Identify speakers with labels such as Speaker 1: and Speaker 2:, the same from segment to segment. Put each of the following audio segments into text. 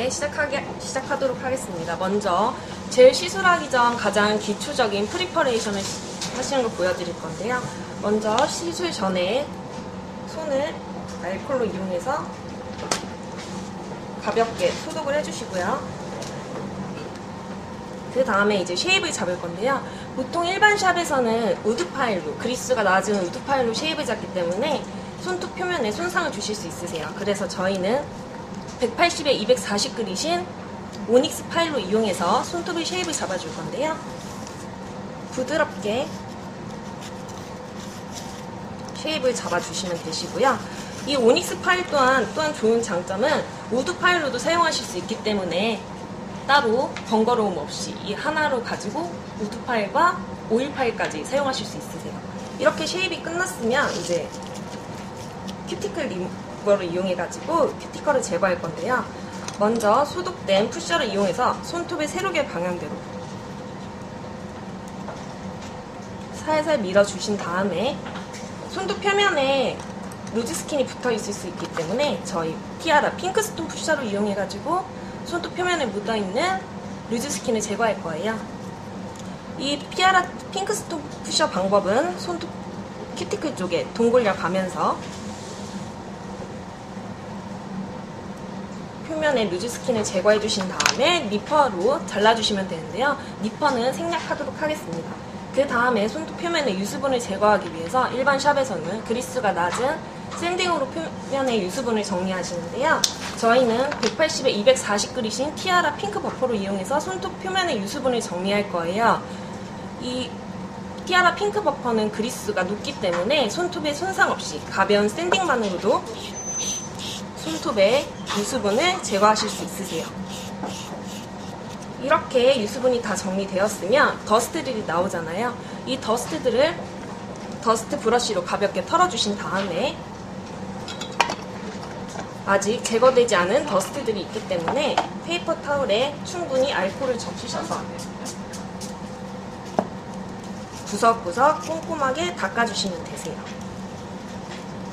Speaker 1: 이제 시작하도록 하겠습니다. 먼저 젤 시술하기 전 가장 기초적인 프리퍼레이션을 하시는 걸 보여드릴 건데요. 먼저 시술 전에 손을 알코올로 이용해서 가볍게 소독을 해주시고요. 그 다음에 이제 쉐입을 잡을 건데요. 보통 일반 샵에서는 우드 파일로, 그리스가 낮은 우드 파일로 쉐입을 잡기 때문에 손톱 표면에 손상을 주실 수 있으세요. 그래서 저희는 180에 240 그리신 오닉스 파일로 이용해서 손톱의 쉐입을 잡아줄 건데요. 부드럽게 쉐입을 잡아주시면 되시고요. 이 오닉스 파일 또한 좋은 장점은 우드 파일로도 사용하실 수 있기 때문에 따로 번거로움 없이 이 하나로 가지고 우드 파일과 오일 파일까지 사용하실 수 있으세요. 이렇게 쉐입이 끝났으면 이제 큐티클 리무버를 이용해가지고 큐티클을 제거할 건데요. 먼저 소독된 푸셔를 이용해서 손톱의 세로의 방향대로 살살 밀어주신 다음에 손톱 표면에 루즈 스킨이 붙어 있을 수 있기 때문에 저희 티아라 핑크스톤 푸셔를 이용해가지고 손톱 표면에 묻어있는 루즈 스킨을 제거할 거예요. 이 티아라 핑크스톤 푸셔 방법은 손톱 큐티클 쪽에 동굴려 가면서 표면에 루즈 스킨을 제거해 주신 다음에 니퍼로 잘라주시면 되는데요. 니퍼는 생략하도록 하겠습니다. 그 다음에 손톱 표면의 유수분을 제거하기 위해서 일반 샵에서는 그리스가 낮은 샌딩으로 표면의 유수분을 정리하시는데요. 저희는 180에 240 그리신 티아라 핑크 버퍼로 이용해서 손톱 표면의 유수분을 정리할 거예요. 이 티아라 핑크 버퍼는 그리스가 높기 때문에 손톱에 손상 없이 가벼운 샌딩만으로도 손톱의 유수분을 제거하실 수 있으세요. 이렇게 유수분이 다 정리되었으면 더스트들이 나오잖아요. 이 더스트들을 더스트 브러쉬로 가볍게 털어주신 다음에 아직 제거되지 않은 더스트들이 있기 때문에 페이퍼 타올에 충분히 알코올을 적시셔서 구석구석 꼼꼼하게 닦아주시면 되세요.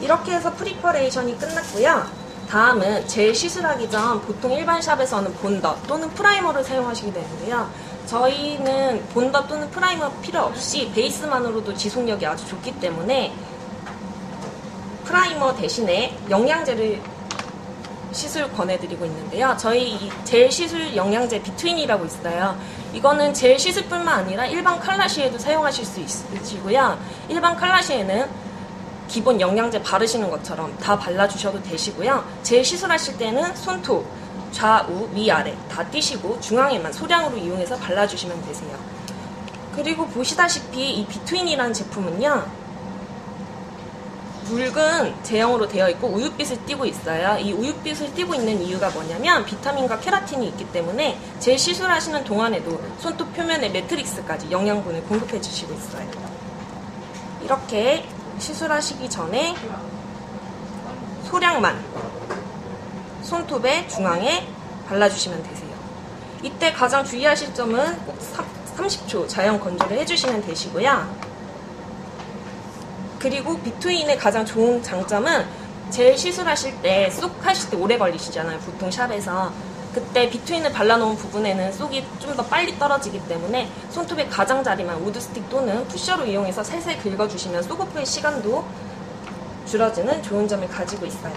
Speaker 1: 이렇게 해서 프리퍼레이션이 끝났고요. 다음은 젤 시술하기 전 보통 일반 샵에서는 본더 또는 프라이머를 사용하시게 되는데요. 저희는 본더 또는 프라이머 필요 없이 베이스만으로도 지속력이 아주 좋기 때문에 프라이머 대신에 영양제를 시술 권해드리고 있는데요. 저희 이 젤 시술 영양제 비트윈이라고 있어요. 이거는 젤 시술뿐만 아니라 일반 칼라시에도 사용하실 수 있으시고요. 일반 칼라시에는 기본 영양제 바르시는 것처럼 다 발라주셔도 되시고요. 젤 시술하실 때는 손톱 좌우 위아래 다 띄시고 중앙에만 소량으로 이용해서 발라주시면 되세요. 그리고 보시다시피 이 비트윈이라는 제품은요, 묽은 제형으로 되어 있고 우윳빛을 띠고 있어요. 이 우윳빛을 띠고 있는 이유가 뭐냐면 비타민과 케라틴이 있기 때문에 젤 시술하시는 동안에도 손톱 표면에 매트릭스까지 영양분을 공급해 주시고 있어요. 이렇게 시술하시기 전에 소량만 손톱의 중앙에 발라주시면 되세요. 이때 가장 주의하실 점은 꼭 30초 자연 건조를 해주시면 되시고요. 그리고 비트윈의 가장 좋은 장점은 젤 시술하실 때 쏙 하실 때 오래 걸리시잖아요. 보통 샵에서. 그때 비트윈을 발라놓은 부분에는 쏙이 좀 더 빨리 떨어지기 때문에 손톱의 가장자리만 우드스틱 또는 푸셔로 이용해서 살살 긁어주시면 쏙오프의 시간도 줄어드는 좋은 점을 가지고 있어요.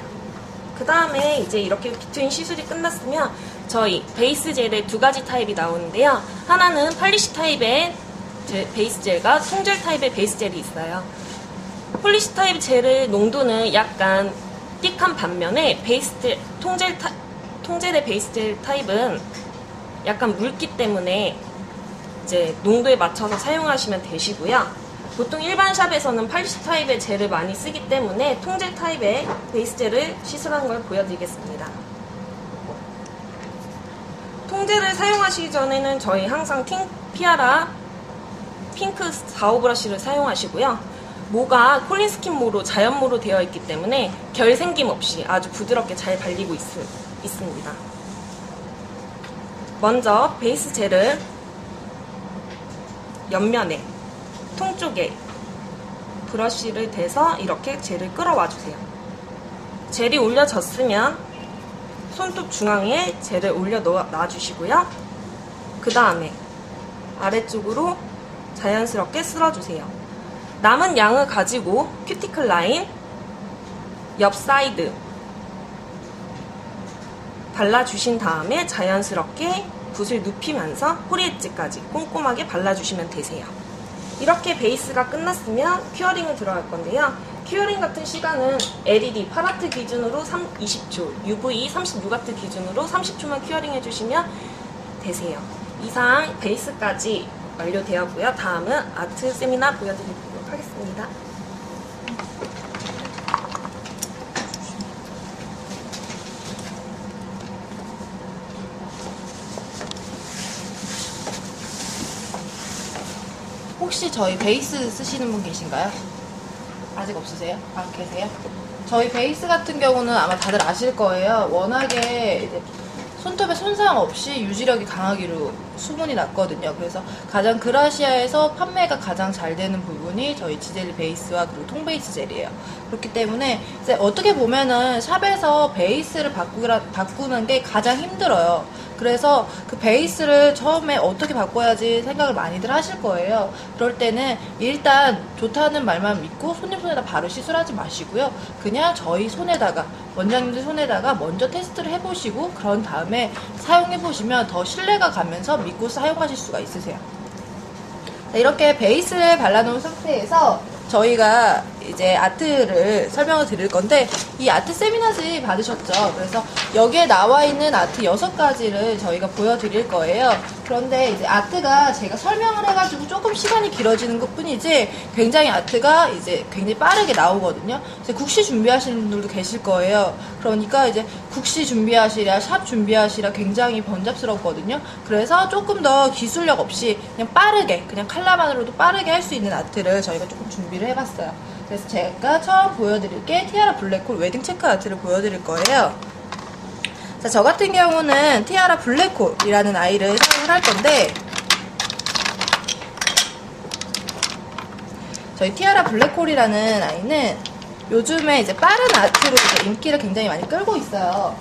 Speaker 1: 그 다음에 이제 이렇게 비트윈 시술이 끝났으면 저희 베이스 젤의 두 가지 타입이 나오는데요. 하나는 팔리시 타입의 베이스 젤과 통젤 타입의 베이스 젤이 있어요. 폴리시 타입 젤의 농도는 약간 띡한 반면에 통젤의 베이스 젤 타입은 약간 묽기 때문에 이제 농도에 맞춰서 사용하시면 되시고요. 보통 일반 샵에서는 팔리시 타입의 젤을 많이 쓰기 때문에 통젤 타입의 베이스 젤을 시술하는 걸 보여드리겠습니다. 통젤을 사용하시기 전에는 저희 항상 티아라 핑크 4호 브러쉬를 사용하시고요. 모가 콜린스킨 모로 자연모로 되어 있기 때문에 결 생김 없이 아주 부드럽게 잘 발리고 있습니다. 먼저 베이스 젤을 옆면에 통 쪽에 브러쉬를 대서 이렇게 젤을 끌어와 주세요. 젤이 올려졌으면 손톱 중앙에 젤을 올려 놔주시고요. 그 다음에 아래쪽으로 자연스럽게 쓸어주세요. 남은 양을 가지고 큐티클 라인 옆 사이드 발라주신 다음에 자연스럽게 붓을 눕히면서 호리 엣지까지 꼼꼼하게 발라주시면 되세요. 이렇게 베이스가 끝났으면 큐어링을 들어갈 건데요. 큐어링 같은 시간은 LED 파라트 기준으로 20초, UV 36W 기준으로 30초만 큐어링 해주시면 되세요. 이상 베이스까지 완료되었고요. 다음은 아트 세미나 보여드리도록 하겠습니다.
Speaker 2: 혹시 저희 베이스 쓰시는 분 계신가요? 아직 없으세요? 아, 계세요? 저희 베이스 같은 경우는 아마 다들 아실 거예요. 워낙에 이제 손톱에 손상 없이 유지력이 강하기로 소문이 났거든요. 그래서 가장 그라시아에서 판매가 가장 잘 되는 부분이 저희 지젤리 베이스와 그리고 통베이스 젤이에요. 그렇기 때문에 이제 어떻게 보면은 샵에서 베이스를 바꾸는 게 가장 힘들어요. 그래서 그 베이스를 처음에 어떻게 바꿔야지 생각을 많이들 하실 거예요. 그럴 때는 일단 좋다는 말만 믿고 손님 손에다 바로 시술하지 마시고요. 그냥 저희 손에다가, 원장님들 손에다가 먼저 테스트를 해보시고 그런 다음에 사용해보시면 더 신뢰가 가면서 믿고 사용하실 수가 있으세요. 자, 이렇게 베이스를 발라놓은 상태에서 저희가 이제 아트를 설명을 드릴 건데, 이 아트 세미나지 받으셨죠? 그래서 여기에 나와 있는 아트 6가지를 저희가 보여드릴 거예요. 그런데 이제 아트가 제가 설명을 해가지고 조금 시간이 길어지는 것 뿐이지 굉장히 아트가 이제 굉장히 빠르게 나오거든요. 이제 국시 준비하시는 분들도 계실 거예요. 그러니까 이제 국시 준비하시랴 샵 준비하시랴 굉장히 번잡스럽거든요. 그래서 조금 더 기술력 없이 그냥 빠르게, 그냥 컬러만으로도 빠르게 할 수 있는 아트를 저희가 조금 준비를 해봤어요. 그래서 제가 처음 보여드릴 게 티아라 블랙홀 웨딩 체크 아트를 보여드릴 거예요. 자, 저 같은 경우는 티아라 블랙홀이라는 아이를 사용을 할 건데, 저희 티아라 블랙홀이라는 아이는 요즘에 이제 빠른 아트로 인기를 굉장히 많이 끌고 있어요.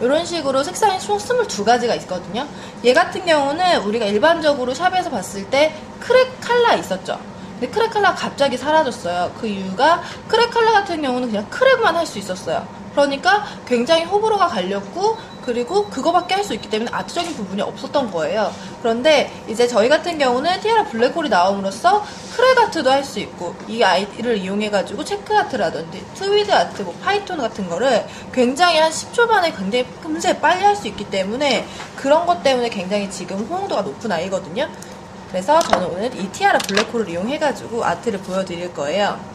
Speaker 2: 이런 식으로 색상이 총 22가지가 있거든요. 얘 같은 경우는 우리가 일반적으로 샵에서 봤을 때 크랙 컬러 있었죠. 근데 크랙 컬러가 갑자기 사라졌어요. 그 이유가 크랙 컬러 같은 경우는 그냥 크랙만 할 수 있었어요. 그러니까 굉장히 호불호가 갈렸고, 그리고 그거밖에 할 수 있기 때문에 아트적인 부분이 없었던 거예요. 그런데 이제 저희 같은 경우는 티아라 블랙홀이 나옴으로써 크랙 아트도 할 수 있고, 이 아이를 이용해가지고 체크 아트라든지 트위드 아트, 뭐 파이톤 같은 거를 굉장히 한 10초 만에 굉장히 금세 빨리 할 수 있기 때문에, 그런 것 때문에 굉장히 지금 호응도가 높은 아이거든요. 그래서 저는 오늘 이 티아라 블랙홀을 이용해가지고 아트를 보여드릴 거예요.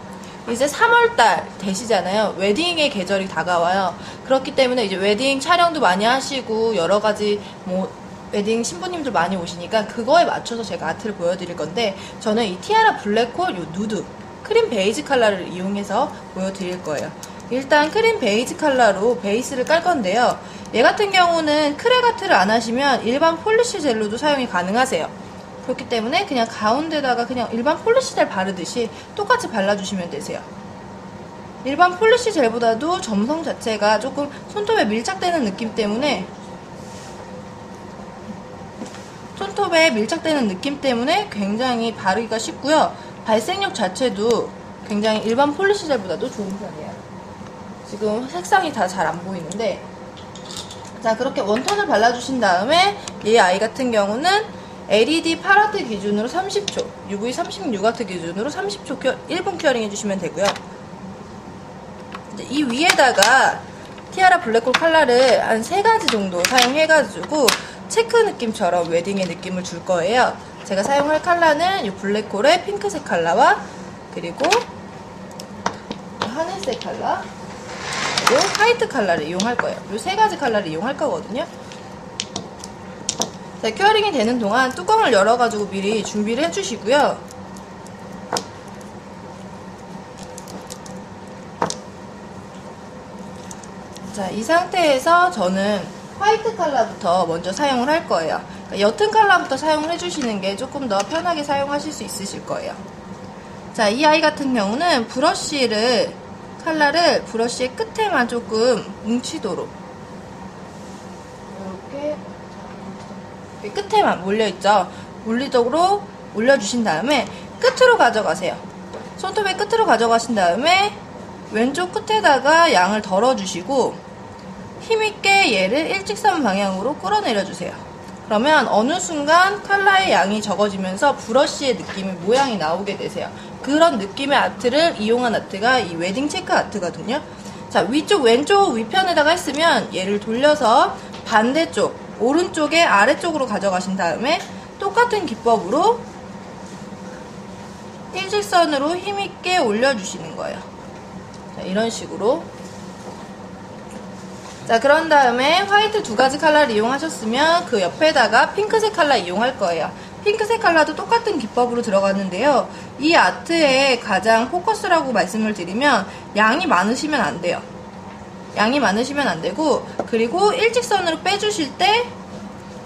Speaker 2: 이제 3월달 되시잖아요. 웨딩의 계절이 다가와요. 그렇기 때문에 이제 웨딩 촬영도 많이 하시고 여러가지 뭐 웨딩 신부님들 많이 오시니까 그거에 맞춰서 제가 아트를 보여드릴 건데, 저는 이 티아라 블랙홀 요 누드 크림 베이지 컬러를 이용해서 보여드릴 거예요. 일단 크림 베이지 컬러로 베이스를 깔 건데요. 얘 같은 경우는 크랙 아트를 안 하시면 일반 폴리시 젤로도 사용이 가능하세요. 그렇기 때문에 그냥 가운데다가 그냥 일반 폴리시 젤 바르듯이 똑같이 발라주시면 되세요. 일반 폴리시 젤보다도 점성 자체가 조금 손톱에 밀착되는 느낌 때문에 굉장히 바르기가 쉽고요. 발색력 자체도 굉장히 일반 폴리시 젤보다도 좋은 편이에요. 지금 색상이 다 잘 안 보이는데, 자, 그렇게 원톤을 발라주신 다음에 이 아이 같은 경우는 LED 파라트 기준으로 30초, UV 36W 기준으로 30초 1분 큐어링 해주시면 되고요. 이 위에다가 티아라 블랙홀 컬러를 한 3가지 정도 사용해가지고 체크 느낌처럼 웨딩의 느낌을 줄 거예요. 제가 사용할 컬러는 이 블랙홀의 핑크색 컬러와 그리고 하늘색 컬러, 그리고 화이트 컬러를 이용할 거예요. 이 3가지 컬러를 이용할 거거든요. 자, 큐어링이 되는 동안 뚜껑을 열어가지고 미리 준비를 해주시고요. 자, 이 상태에서 저는 화이트 컬러부터 먼저 사용을 할 거예요. 그러니까 옅은 컬러부터 사용을 해주시는 게 조금 더 편하게 사용하실 수 있으실 거예요. 자, 이 아이 같은 경우는 컬러를 브러쉬의 끝에만 조금 뭉치도록 끝에만 몰려있죠. 물리적으로 올려주신 다음에 끝으로 가져가세요. 손톱의 끝으로 가져가신 다음에 왼쪽 끝에다가 양을 덜어주시고 힘있게 얘를 일직선 방향으로 끌어내려주세요. 그러면 어느 순간 컬러의 양이 적어지면서 브러쉬의 느낌의 모양이 나오게 되세요. 그런 느낌의 아트를 이용한 아트가 이 웨딩 체크 아트거든요. 자, 위쪽 왼쪽 위편에다가 했으면 얘를 돌려서 반대쪽 오른쪽에 아래쪽으로 가져가신 다음에 똑같은 기법으로 일직선으로 힘있게 올려주시는 거예요. 자, 이런 식으로. 자, 그런 다음에 화이트 2가지 컬러를 이용하셨으면 그 옆에다가 핑크색 컬러 이용할 거예요. 핑크색 컬러도 똑같은 기법으로 들어가는데요. 이 아트의 가장 포커스라고 말씀을 드리면 양이 많으시면 안 돼요. 양이 많으시면 안 되고, 그리고 일직선으로 빼주실 때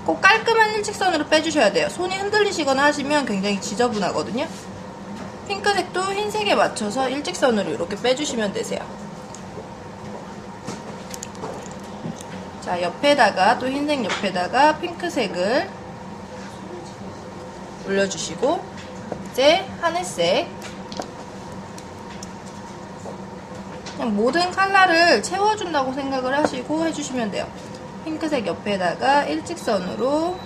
Speaker 2: 꼭 깔끔한 일직선으로 빼주셔야 돼요. 손이 흔들리시거나 하시면 굉장히 지저분하거든요. 핑크색도 흰색에 맞춰서 일직선으로 이렇게 빼주시면 되세요. 자, 옆에다가 또 흰색 옆에다가 핑크색을 올려주시고 이제 하늘색, 그냥 모든 컬러를 채워준다고 생각을 하시고 해주시면 돼요. 핑크색 옆에다가 일직선으로.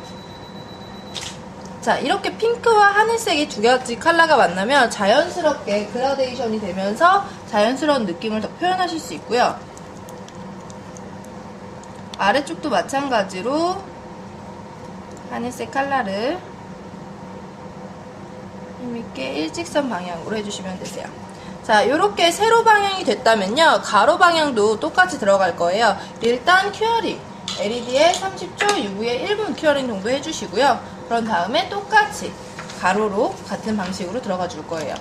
Speaker 2: 자, 이렇게 핑크와 하늘색이 2가지 컬러가 만나면 자연스럽게 그라데이션이 되면서 자연스러운 느낌을 더 표현하실 수 있고요. 아래쪽도 마찬가지로 하늘색 컬러를 힘있게 일직선 방향으로 해주시면 되세요. 자, 이렇게 세로 방향이 됐다면요, 가로 방향도 똑같이 들어갈 거예요. 일단 큐어링, LED에 30초, UV에 1분 큐어링 정도 해주시고요. 그런 다음에 똑같이 가로로 같은 방식으로 들어가 줄 거예요.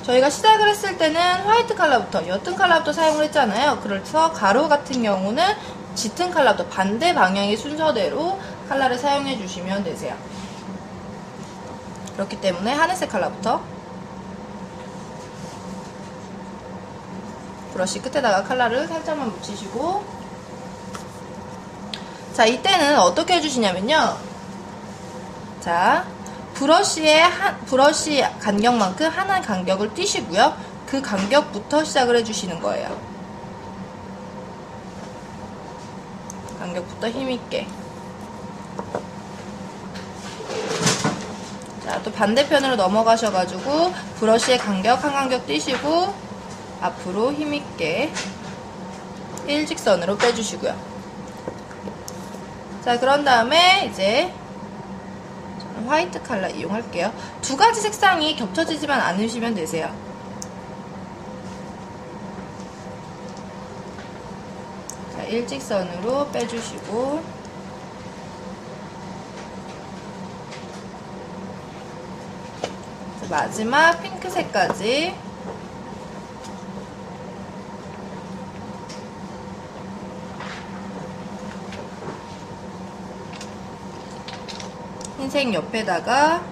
Speaker 2: 저희가 시작을 했을 때는 화이트 컬러부터, 옅은 컬러부터 사용을 했잖아요. 그래서 가로 같은 경우는 짙은 컬러부터 반대 방향의 순서대로 컬러를 사용해 주시면 되세요. 그렇기 때문에 하늘색 컬러부터 브러쉬 끝에다가 컬러를 살짝만 묻히시고, 자, 이때는 어떻게 해주시냐면요, 자, 브러쉬 간격만큼 하나 간격을 띄시고요. 그 간격부터 시작을 해주시는 거예요. 간격부터 힘있게. 자, 또 반대편으로 넘어가셔가지고 브러쉬의 간격 한 간격 띄시고 앞으로 힘있게 일직선으로 빼주시고요. 자, 그런 다음에 이제 저는 화이트 컬러 이용할게요. 2가지 색상이 겹쳐지지만 않으시면 되세요. 자, 일직선으로 빼주시고, 마지막 핑크색까지 흰색 옆에다가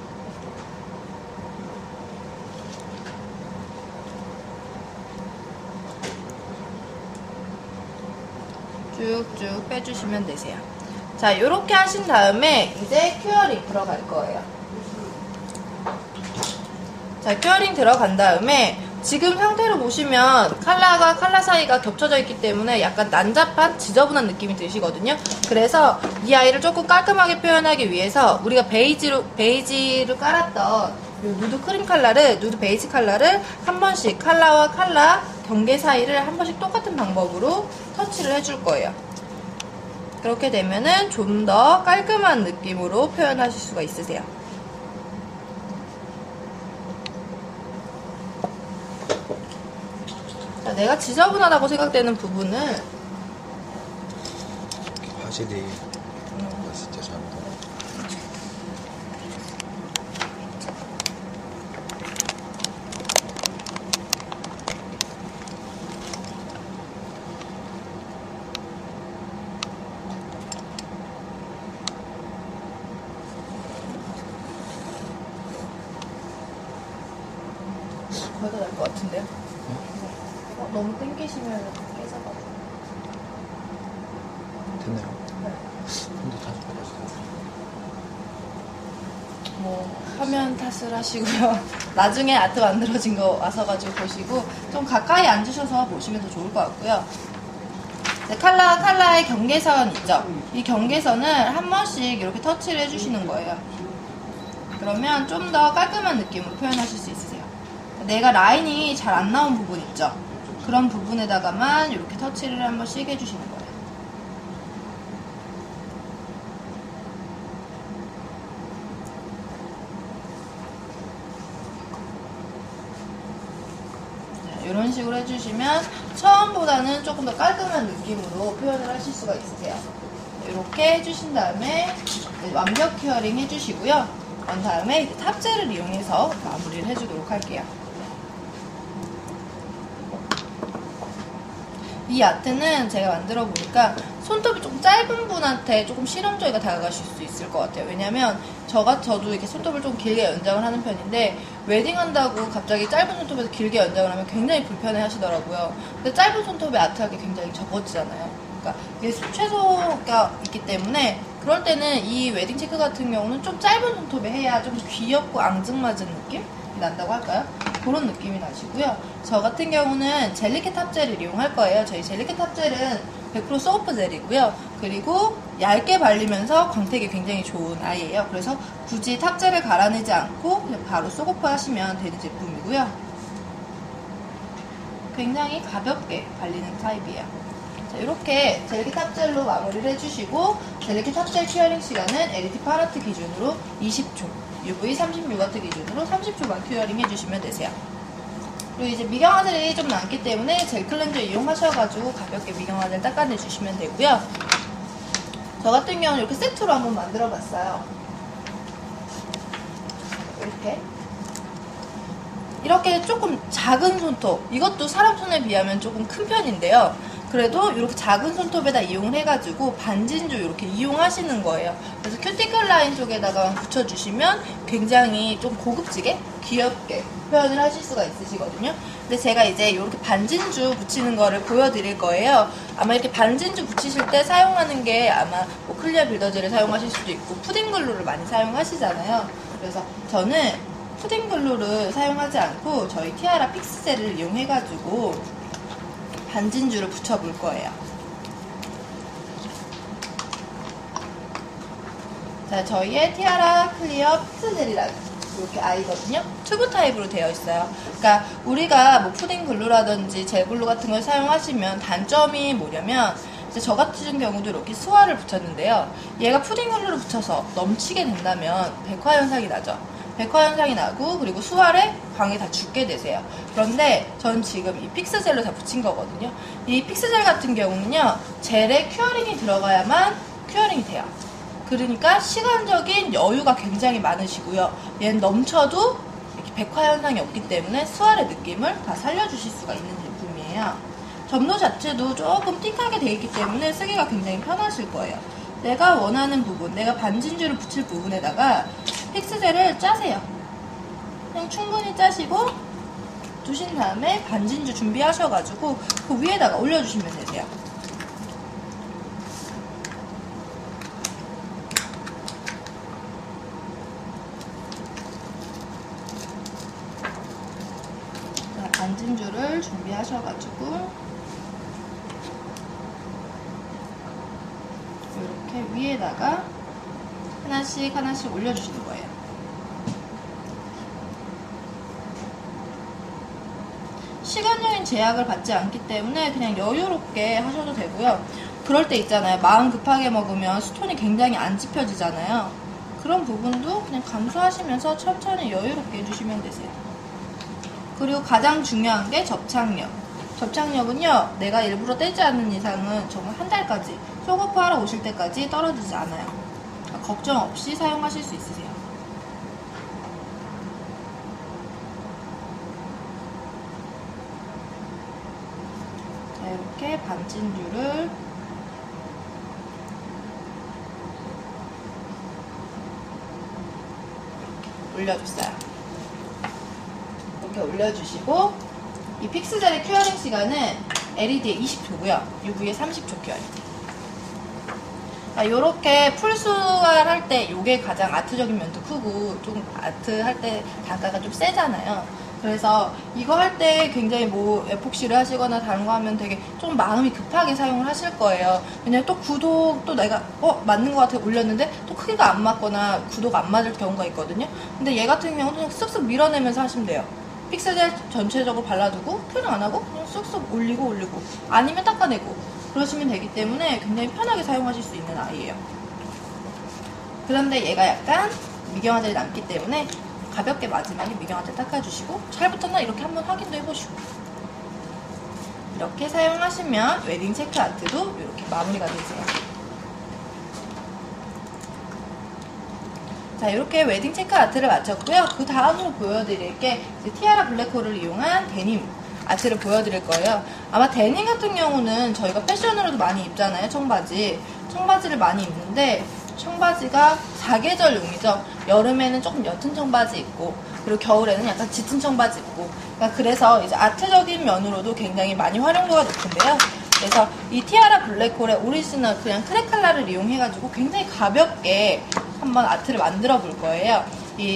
Speaker 2: 쭉쭉 빼주시면 되세요. 자, 요렇게 하신 다음에 이제 큐어링 들어갈 거예요. 자, 큐어링 들어간 다음에 지금 상태로 보시면 컬러가 컬러 사이가 겹쳐져 있기 때문에 약간 난잡한 지저분한 느낌이 드시거든요. 그래서 이 아이를 조금 깔끔하게 표현하기 위해서 우리가 베이지를 깔았던 이 누드 크림 컬러를, 누드 베이지 컬러를 한 번씩 컬러와 컬러 경계 사이를 한 번씩 똑같은 방법으로 터치를 해줄 거예요. 그렇게 되면은 좀 더 깔끔한 느낌으로 표현하실 수가 있으세요. 자, 내가 지저분하다고 생각되는 부분을
Speaker 3: 화질이 진짜 잘한다.
Speaker 2: 거기가 날 것 같은데요? 너무 땡기시면 깨져가지고.
Speaker 3: 좋네요. 근데 다시 해보세요.
Speaker 2: 뭐 화면 탓을 하시고요. 나중에 아트 만들어진 거 와서 가지고 보시고 좀 가까이 앉으셔서 보시면 더 좋을 것 같고요. 이제 칼라의 경계선 있죠? 이 경계선을 한 번씩 이렇게 터치를 해주시는 거예요. 그러면 좀 더 깔끔한 느낌으로 표현하실 수 있으세요. 내가 라인이 잘 안 나온 부분 있죠? 그런 부분에다가만 이렇게 터치를 한 번씩 해주시는 거예요. 이런 식으로 해주시면 처음보다는 조금 더 깔끔한 느낌으로 표현을 하실 수가 있으세요. 이렇게 해주신 다음에 완벽 큐어링 해주시고요. 그런 다음에 이제 탑젤을 이용해서 마무리를 해주도록 할게요. 이 아트는 제가 만들어 보니까 손톱이 좀 짧은 분한테 조금 실용적이가 다가가실 수 있을 것 같아요. 왜냐면 저도 이렇게 손톱을 좀 길게 연장을 하는 편인데 웨딩한다고 갑자기 짧은 손톱에서 길게 연장을 하면 굉장히 불편해 하시더라고요. 근데 짧은 손톱에 아트하기 굉장히 적어지잖아요. 그러니까 이게 최소가 있기 때문에 그럴 때는 이 웨딩 체크 같은 경우는 좀 짧은 손톱에 해야 좀 귀엽고 앙증맞은 느낌이 난다고 할까요? 그런 느낌이 나시고요. 저 같은 경우는 젤리캣 탑젤을 이용할 거예요. 저희 젤리캣 탑젤은 100% 소프 젤이고요. 그리고 얇게 발리면서 광택이 굉장히 좋은 아이예요. 그래서 굳이 탑젤을 갈아내지 않고 그냥 바로 쏘고프 하시면 되는 제품이고요. 굉장히 가볍게 발리는 타입이에요. 자, 이렇게 젤리캣 탑젤로 마무리를 해주시고 젤리캣 탑젤 큐어링 시간은 LED 파라트 기준으로 20초, UV 36W 기준으로 30초만 큐어링 해주시면 되세요. 그리고 이제 미경화젤이 좀 남기 때문에 젤 클렌저 이용하셔가지고 가볍게 미경화젤 닦아내주시면 되고요. 저 같은 경우는 이렇게 세트로 한번 만들어봤어요. 이렇게 조금 작은 손톱, 이것도 사람 손에 비하면 조금 큰 편인데요. 그래도 이렇게 작은 손톱에다 이용을 해가지고 반진주 이렇게 이용하시는 거예요. 그래서 큐티클 라인 쪽에다가 붙여주시면 굉장히 좀 고급지게 귀엽게 표현을 하실 수가 있으시거든요. 근데 제가 이제 이렇게 반진주 붙이는 거를 보여드릴 거예요. 아마 이렇게 반진주 붙이실 때 사용하는 게 아마 뭐 클리어 빌더젤을 사용하실 수도 있고 푸딩글루를 많이 사용하시잖아요. 그래서 저는 푸딩글루를 사용하지 않고 저희 티아라 픽스젤을 이용해가지고 반진주를 붙여볼 거예요. 자, 저희의 티아라 클리어 픽스젤이라는 이렇게 아이거든요. 튜브 타입으로 되어 있어요. 그러니까 우리가 뭐 푸딩 글루라든지 젤 글루 같은 걸 사용하시면 단점이 뭐냐면 이제 저 같은 경우도 이렇게 스와를 붙였는데요. 얘가 푸딩 글루를 붙여서 넘치게 된다면 백화 현상이 나죠. 백화 현상이 나고 그리고 수활에 광이 다 죽게 되세요. 그런데 전 지금 이 픽스젤로 다 붙인 거거든요. 이 픽스젤 같은 경우는요, 젤에 큐어링이 들어가야만 큐어링이 돼요. 그러니까 시간적인 여유가 굉장히 많으시고요. 얘는 넘쳐도 이렇게 백화 현상이 없기 때문에 수활의 느낌을 다 살려주실 수가 있는 제품이에요. 점도 자체도 조금 띵하게 되어 있기 때문에 쓰기가 굉장히 편하실 거예요. 내가 원하는 부분, 내가 반진주를 붙일 부분에다가 픽스젤을 짜세요. 그냥 충분히 짜시고 두신 다음에 반진주 준비하셔가지고 그 위에다가 올려주시면 되세요. 자, 반진주를 준비하셔가지고 이렇게 위에다가 하나씩 하나씩 올려주시는 거예요. 시간적인 제약을 받지 않기 때문에 그냥 여유롭게 하셔도 되고요. 그럴 때 있잖아요. 마음 급하게 먹으면 스톤이 굉장히 안 찝혀지잖아요. 그런 부분도 그냥 감수하시면서 천천히 여유롭게 해주시면 되세요. 그리고 가장 중요한 게 접착력. 접착력은요, 내가 일부러 떼지 않는 이상은 정말 한 달까지, 소고프 하러 오실 때까지 떨어지지 않아요. 걱정 없이 사용하실 수 있으세요. 자, 이렇게 반진주를 올려줬어요. 이렇게 올려주시고 이 픽스젤의 큐어링 시간은 LED에 20초고요. UV에 30초 큐어링. 자, 요렇게 풀수활 할 때 요게 가장 아트적인 면도 크고 좀 아트 할 때 단가가 좀 세잖아요. 그래서 이거 할 때 굉장히 뭐 에폭시를 하시거나 다른 거 하면 되게 좀 마음이 급하게 사용을 하실 거예요. 왜냐면 또 구도 또 내가 맞는 것 같아 올렸는데 또 크기가 안 맞거나 구도가 안 맞을 경우가 있거든요. 근데 얘 같은 경우는 그냥 쓱쓱 밀어내면서 하시면 돼요. 픽셀젤 전체적으로 발라두고 표현 안 하고 그냥 쓱쓱 올리고 아니면 닦아내고 그러시면 되기 때문에 굉장히 편하게 사용하실 수 있는 아이예요. 그런데 얘가 약간 미경화젤이 남기 때문에 가볍게 마지막에 미경화젤 닦아주시고 잘 붙었나 이렇게 한번 확인도 해보시고 이렇게 사용하시면 웨딩 체크 아트도 이렇게 마무리가 되세요. 자, 이렇게 웨딩 체크 아트를 마쳤고요. 그 다음으로 보여드릴 게 티아라 블랙홀을 이용한 데님 아트를 보여드릴 거예요. 아마 데님 같은 경우는 저희가 패션으로도 많이 입잖아요. 청바지를 많이 입는데 청바지가 사계절용이죠. 여름에는 조금 옅은 청바지 입고 그리고 겨울에는 약간 짙은 청바지 입고 그러니까 그래서 이제 아트적인 면으로도 굉장히 많이 활용도가 높은데요. 그래서 이 티아라 블랙홀의 오리지널 그냥 크랙 컬러를 이용해가지고 굉장히 가볍게 한번 아트를 만들어 볼 거예요.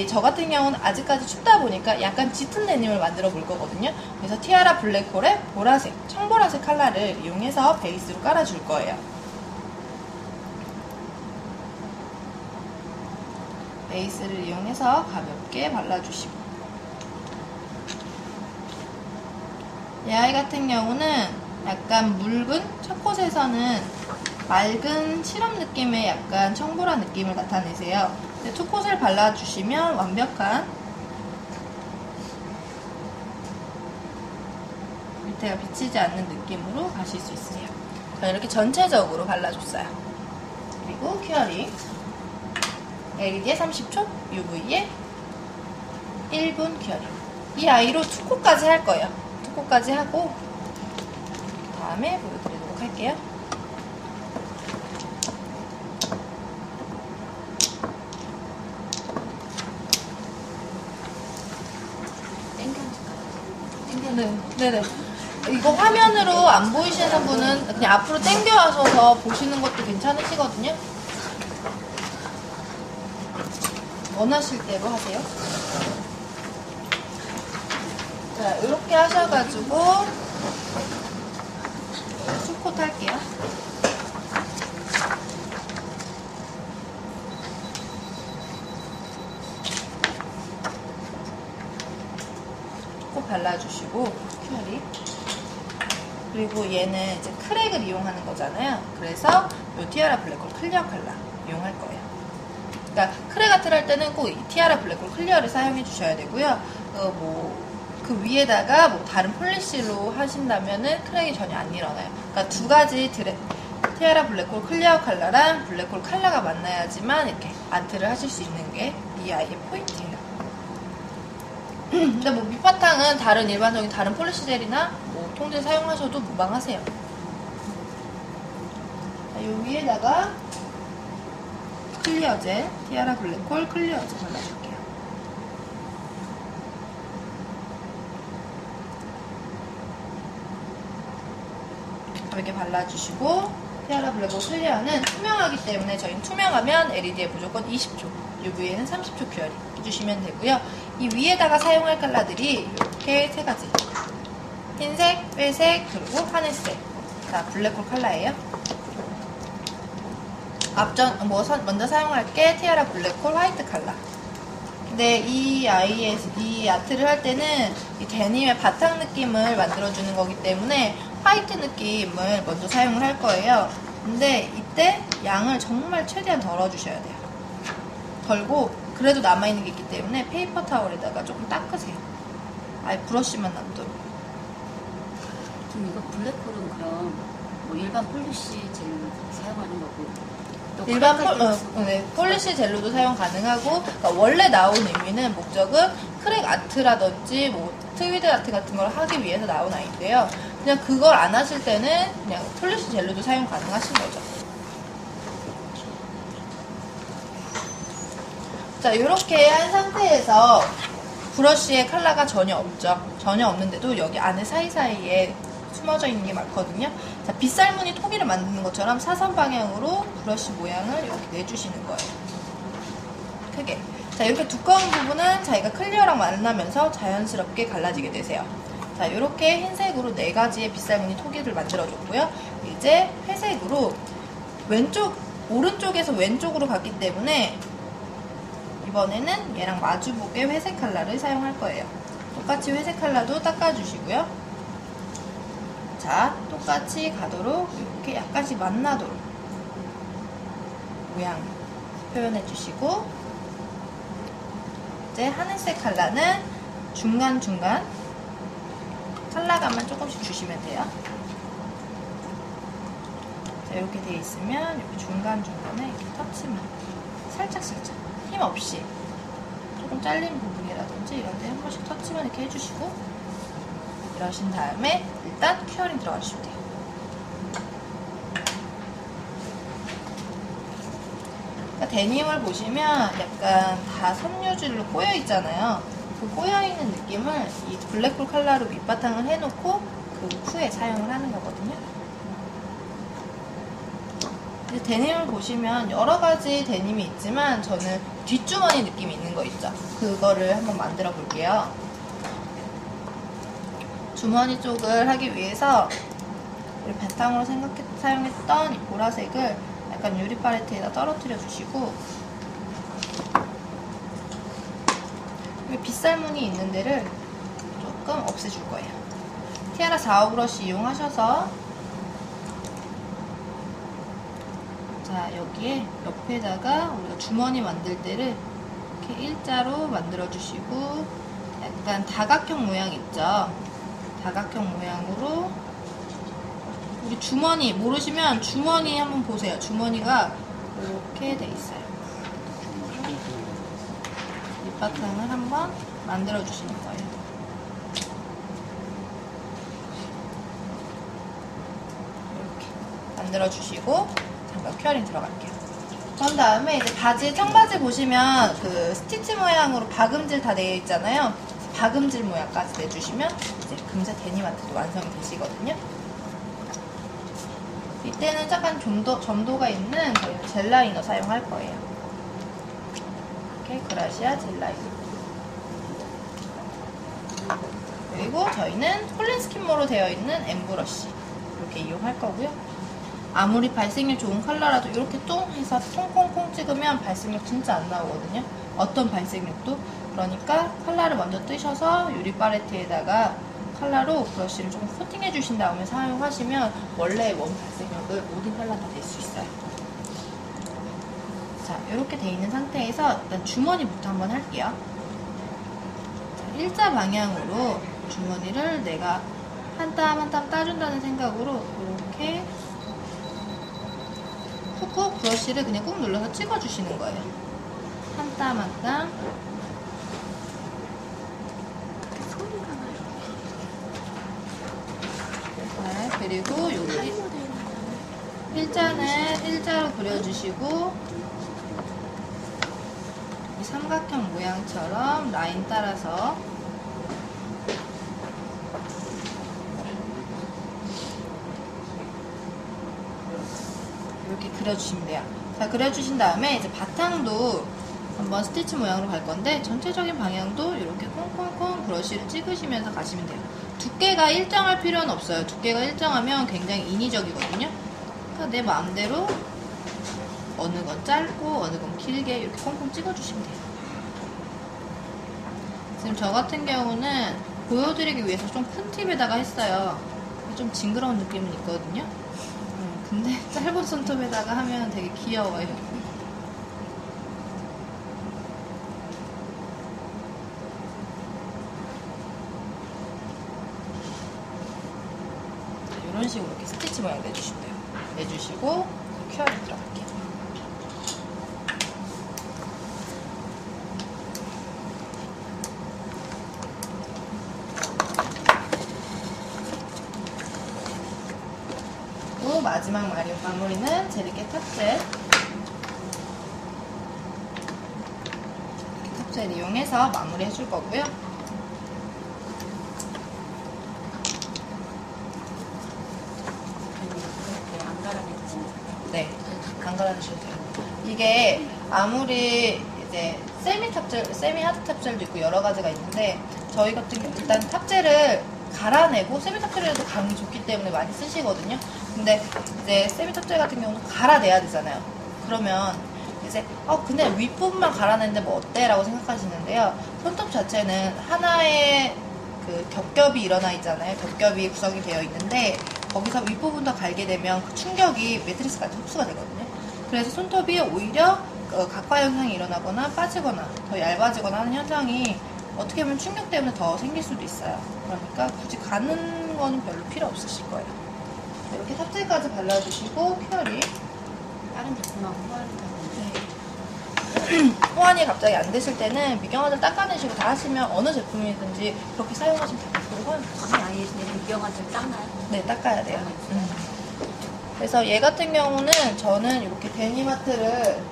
Speaker 2: 저 같은 경우는 아직까지 춥다 보니까 약간 짙은 데님을 만들어 볼 거거든요. 그래서 티아라 블랙홀의 보라색, 청보라색 컬러를 이용해서 베이스로 깔아줄 거예요. 베이스를 이용해서 가볍게 발라주시고 이 아이 같은 경우는 약간 묽은 첫 콧에서는 맑은 시럽 느낌의 약간 청보라 느낌을 나타내세요. 첫 콧을 발라주시면 완벽한 밑에가 비치지 않는 느낌으로 가실 수 있어요. 이렇게 전체적으로 발라줬어요. 그리고 큐어링 LED에 30초, UV에 1분 큐어링. 이 아이로 투코까지 할 거예요. 투코까지 하고 다음에 보여드리도록 할게요. 네네. 이거 화면으로 안 보이시는 분은 그냥 앞으로 당겨와서 보시는 것도 괜찮으시거든요. 원하실 대로 하세요. 자, 이렇게 하셔가지고 투콧 할게요. 투콧 발라주시고 큐어링. 그리고 얘는 이제 크랙을 이용하는 거잖아요. 그래서 이 티아라 블랙홀 클리어 컬러 이용할 거예요. 그러니까 크랙 아트를 할 때는 꼭 이 티아라 블랙홀 클리어를 사용해 주셔야 되고요. 그 위에다가 뭐 다른 폴리시로 하신다면은 크랙이 전혀 안 일어나요. 그러니까 두 가지 티아라 블랙홀 클리어 컬러랑 블랙홀 컬러가 만나야지만 이렇게 아트를 하실 수 있는 게 이 아이의 포인트예요. 근데 뭐 밑바탕은 다른 일반적인 다른 폴리시 젤이나 뭐 통젤 사용하셔도 무방하세요. 자, 요 위에다가 클리어 젤, 티아라 블랙홀 클리어 젤 발라줄게요. 이렇게 발라주시고 티아라 블랙홀 클리어는 투명하기 때문에 저희는 투명하면 LED에 무조건 20초, UV에는 30초 큐어링 해주시면 되고요. 이 위에다가 사용할 컬러들이 이렇게 세 가지. 흰색, 회색, 그리고 하늘색. 자, 블랙홀 컬러예요. 먼저 사용할 게 티아라 블랙홀 화이트 컬러. 근데 이 아트를 할 때는 이 데님의 바탕 느낌을 만들어주는 거기 때문에 화이트 느낌을 먼저 사용을 할 거예요. 근데 이때 양을 정말 최대한 덜어주셔야 돼요. 덜고 그래도 남아있는 게 있기 때문에 페이퍼 타월에다가 조금 닦으세요. 아예 브러쉬만 남도록.
Speaker 4: 그럼 이거 블랙홀은 그럼 뭐 일반 폴리시 젤 사용하는 거고 또
Speaker 2: 일반 폴리시 젤로도 사용 가능하고 그러니까 원래 나온 의미는 목적은 크랙 아트라든지 뭐 트위드 아트 같은 걸 하기 위해서 나온 아이인데요. 그냥 그걸 안 하실 때는 그냥 폴리시 젤로도 사용 가능하신 거죠. 자, 이렇게 한 상태에서 브러쉬에 컬러가 전혀 없죠. 전혀 없는데도 여기 안에 사이사이에 숨어져 있는 게 많거든요. 자, 빗살무늬 토기를 만드는 것처럼 사선 방향으로 브러쉬 모양을 이렇게 내주시는 거예요. 크게. 자, 이렇게 두꺼운 부분은 자기가 클리어랑 만나면서 자연스럽게 갈라지게 되세요. 자, 이렇게 흰색으로 4가지의 빗살무늬 토기를 만들어줬고요. 이제 회색으로 오른쪽에서 왼쪽으로 갔기 때문에 이번에는 얘랑 마주보게 회색 컬러를 사용할 거예요. 똑같이 회색 컬러도 닦아주시고요. 자, 똑같이 가도록 이렇게 약간씩 만나도록 모양 표현해주시고, 이제 하늘색 컬러는 중간중간 컬러감만 조금씩 주시면 돼요. 자, 이렇게 돼 있으면 이렇게 중간중간에 이렇게 터치만 살짝살짝 힘없이 조금 잘린 부분이라든지 이런 데 한 번씩 터치만 이렇게 해주시고, 이러신 다음에 일단 큐어링 들어가주시면 돼요. 그러니까 데님을 보시면 약간 다 섬유질로 꼬여 있잖아요. 그 꼬여 있는 느낌을 이 블랙풀 컬러로 밑바탕을 해놓고 그 후에 사용을 하는 거거든요. 데님을 보시면 여러 가지 데님이 있지만 저는 뒷주머니 느낌이 있는 거 있죠. 그거를 한번 만들어 볼게요. 주머니 쪽을 하기 위해서 우리 바탕으로 사용했던 이 보라색을 약간 유리 팔레트에다 떨어뜨려 주시고, 여기 빗살무늬 있는 데를 조금 없애줄 거예요. 티아라 4호 브러쉬 이용하셔서, 자, 여기에 옆에다가 우리가 주머니 만들 때를 이렇게 일자로 만들어 주시고, 약간 다각형 모양 있죠? 다각형 모양으로, 우리 주머니 모르시면 주머니 한번 보세요. 주머니가 이렇게 돼 있어요. 밑바탕을 한번 만들어 주시는 거예요. 이렇게 만들어 주시고, 잠깐 큐어링 들어갈게요. 그런 다음에 이제 바지, 청바지 보시면 그 스티치 모양으로 박음질 다 되어 있잖아요. 박음질 모양까지 내주시면 이제 금세 데님한테도 완성이 되시거든요. 이때는 약간 점도가 있는 저희는 젤 라이너 사용할 거예요. 이렇게 그라시아 젤 라이너. 그리고 저희는 폴린 스킨모로 되어 있는 엠브러쉬 이렇게 이용할 거고요. 아무리 발색력 좋은 컬러라도 이렇게 뚱 해서 콩콩콩 찍으면 발색력 진짜 안 나오거든요. 어떤 발색력도. 그러니까 컬러를 먼저 뜨셔서 유리 팔레트에다가 컬러로 브러쉬를 조금 코팅해 주신 다음에 사용하시면 원래 원 발색력을 모든 컬러 다 낼 수 있어요. 자, 이렇게 돼 있는 상태에서 일단 주머니부터 한번 할게요. 자, 일자 방향으로 주머니를 내가 한 땀 한 땀 따준다는 생각으로 이렇게 쿡쿡 브러쉬를 그냥 꾹 눌러서 찍어주시는 거예요. 한 땀 한 땀. 네, 그리고 여기 일자는 일자로 그려주시고, 이 삼각형 모양처럼 라인 따라서 이렇게 그려주시면 돼요. 자, 그려주신 다음에 이제 바탕도 한번 스티치 모양으로 갈 건데, 전체적인 방향도 이렇게 콩콩콩 브러쉬를 찍으시면서 가시면 돼요. 두께가 일정할 필요는 없어요. 두께가 일정하면 굉장히 인위적이거든요. 그러니까 내 마음대로 어느 건 짧고 어느 건 길게 이렇게 콩콩 찍어주시면 돼요. 지금 저 같은 경우는 보여드리기 위해서 좀 큰 팁에다가 했어요. 좀 징그러운 느낌은 있거든요. 근데 짧은 손톱에다가 하면 되게 귀여워요. 이런 식으로 이렇게 스티치 모양 내주시면 돼요. 내주시고 큐어링 들어갈게요. 그리고 마지막 마무리는 젤리케 탑젤. 탑젤 이용해서 마무리 해줄 거고요. 다니셔도 돼요. 이게 아무리 이제 세미 탑젤, 세미 하드 탑젤도 있고 여러 가지가 있는데 저희 같은 경우 일단 탑젤을 갈아내고 세미 탑젤에도 감이 좋기 때문에 많이 쓰시거든요. 근데 이제 세미 탑젤 같은 경우는 갈아내야 되잖아요. 그러면 이제 근데 윗부분만 갈아내는데 뭐 어때? 라고 생각하시는데요. 손톱 자체는 하나의 그 겹겹이 일어나 있잖아요. 겹겹이 구성이 되어 있는데 거기서 윗부분 더 갈게 되면 그 충격이 매트리스까지 흡수가 되거든요. 그래서 손톱이 오히려 각화 현상이 일어나거나 빠지거나 더 얇아지거나 하는 현상이 어떻게 보면 충격 때문에 더 생길 수도 있어요. 그러니까 굳이 가는 거는 별로 필요 없으실 거예요. 이렇게 탑재까지 발라주시고 큐어리
Speaker 4: 다른 제품하고 호환이
Speaker 2: 호환이 갑자기 안 되실 때는 미경화를 닦아내시고 다 하시면 어느 제품이든지 그렇게 사용하시면 됩니다. 그리고
Speaker 4: 아예 미경화를 닦나요?
Speaker 2: 네, 닦아야 돼요. 그래서 얘 같은 경우는 저는 이렇게 데니마트를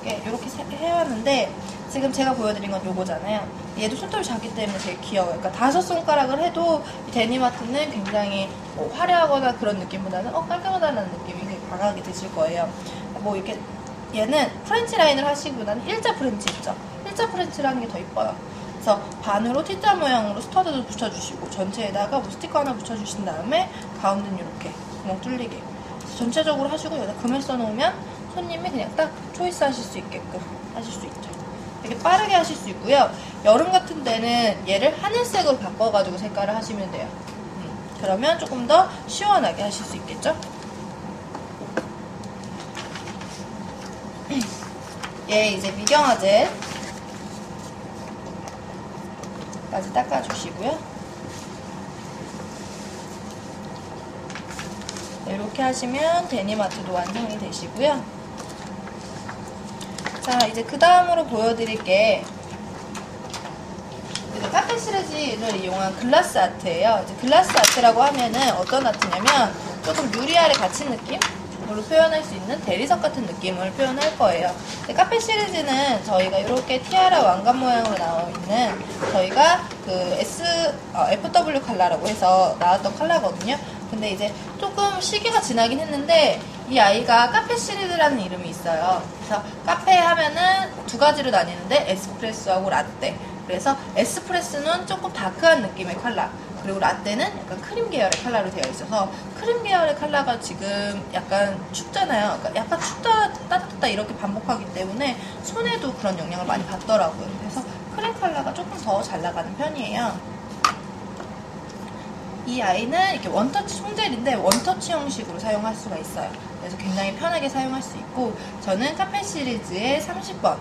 Speaker 2: 이렇게 해왔는데 지금 제가 보여드린 건 요거잖아요. 얘도 손톱이 작기 때문에 되게 귀여워요. 그러니까 5손가락을 해도 이 데니마트는 굉장히 뭐 화려하거나 그런 느낌보다는 깔끔하다는 느낌이 되게 강하게 드실 거예요. 뭐 이렇게 얘는 프렌치 라인을 하시기보다는 일자 프렌치 있죠. 일자 프렌치를 하는 게 더 이뻐요. 그래서 반으로 T자 모양으로 스터드도 붙여주시고 전체에다가 뭐 스티커 하나 붙여주신 다음에 가운데는 이렇게 구멍 뚫리게 전체적으로 하시고 여기다 금을 써놓으면 손님이 그냥 딱 초이스 하실 수 있게끔 하실 수 있죠. 되게 빠르게 하실 수 있고요. 여름 같은 데는 얘를 하늘색으로 바꿔가지고 색깔을 하시면 돼요. 그러면 조금 더 시원하게 하실 수 있겠죠? 얘 이제 미경화 젤까지 닦아주시고요. 이렇게 하시면 데니마트도 완성이 되시고요. 자, 이제 그 다음으로 보여드릴 게 이제 카페 시리즈를 이용한 글라스 아트예요. 이제 글라스 아트라고 하면은 어떤 아트냐면 조금 유리알에 갇힌 느낌으로 표현할 수 있는 대리석 같은 느낌을 표현할 거예요. 카페 시리즈는 저희가 이렇게 티아라 왕관 모양으로 나와 있는 저희가 그 FW 컬러라고 해서 나왔던 컬러거든요. 근데 이제 조금 시기가 지나긴 했는데 이 아이가 카페 시리즈라는 이름이 있어요. 그래서 카페 하면은 두 가지로 나뉘는데 에스프레소하고 라떼. 그래서 에스프레소는 조금 다크한 느낌의 컬러, 그리고 라떼는 약간 크림 계열의 컬러로 되어 있어서 크림 계열의 컬러가 지금 약간 춥잖아요. 그러니까 약간 춥다 따뜻하다 이렇게 반복하기 때문에 손에도 그런 영향을 많이 받더라고요. 그래서 크림 컬러가 조금 더 잘 나가는 편이에요. 이 아이는 이렇게 원터치 송젤인데 원터치 형식으로 사용할 수가 있어요. 그래서 굉장히 편하게 사용할 수 있고 저는 카페 시리즈의 30번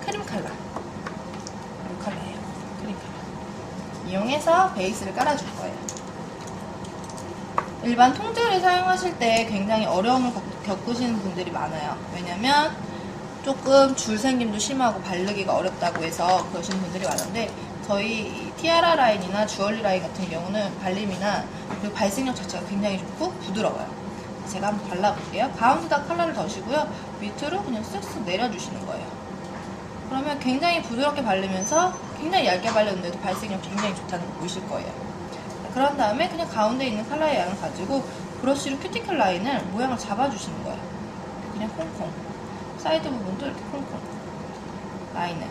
Speaker 2: 크림 컬러 이 컬러예요. 크림 컬러 이용해서 베이스를 깔아줄 거예요. 일반 통젤을 사용하실 때 굉장히 어려움을 겪으시는 분들이 많아요. 왜냐면 조금 줄생김도 심하고 바르기가 어렵다고 해서 그러시는 분들이 많은데 저희 티아라 라인이나 주얼리 라인 같은 경우는 발림이나 그리고 발색력 자체가 굉장히 좋고 부드러워요. 제가 한번 발라볼게요. 가운데다 컬러를 더시고요. 밑으로 그냥 쓱쓱 내려주시는 거예요. 그러면 굉장히 부드럽게 바르면서 굉장히 얇게 발렸는데도 발색력 굉장히 좋다는 거 보이실 거예요. 그런 다음에 그냥 가운데 있는 컬러의 양을 가지고 브러쉬로 큐티클 라인을 모양을 잡아주시는 거예요. 그냥 콩콩. 사이드 부분도 이렇게 콩콩. 라인을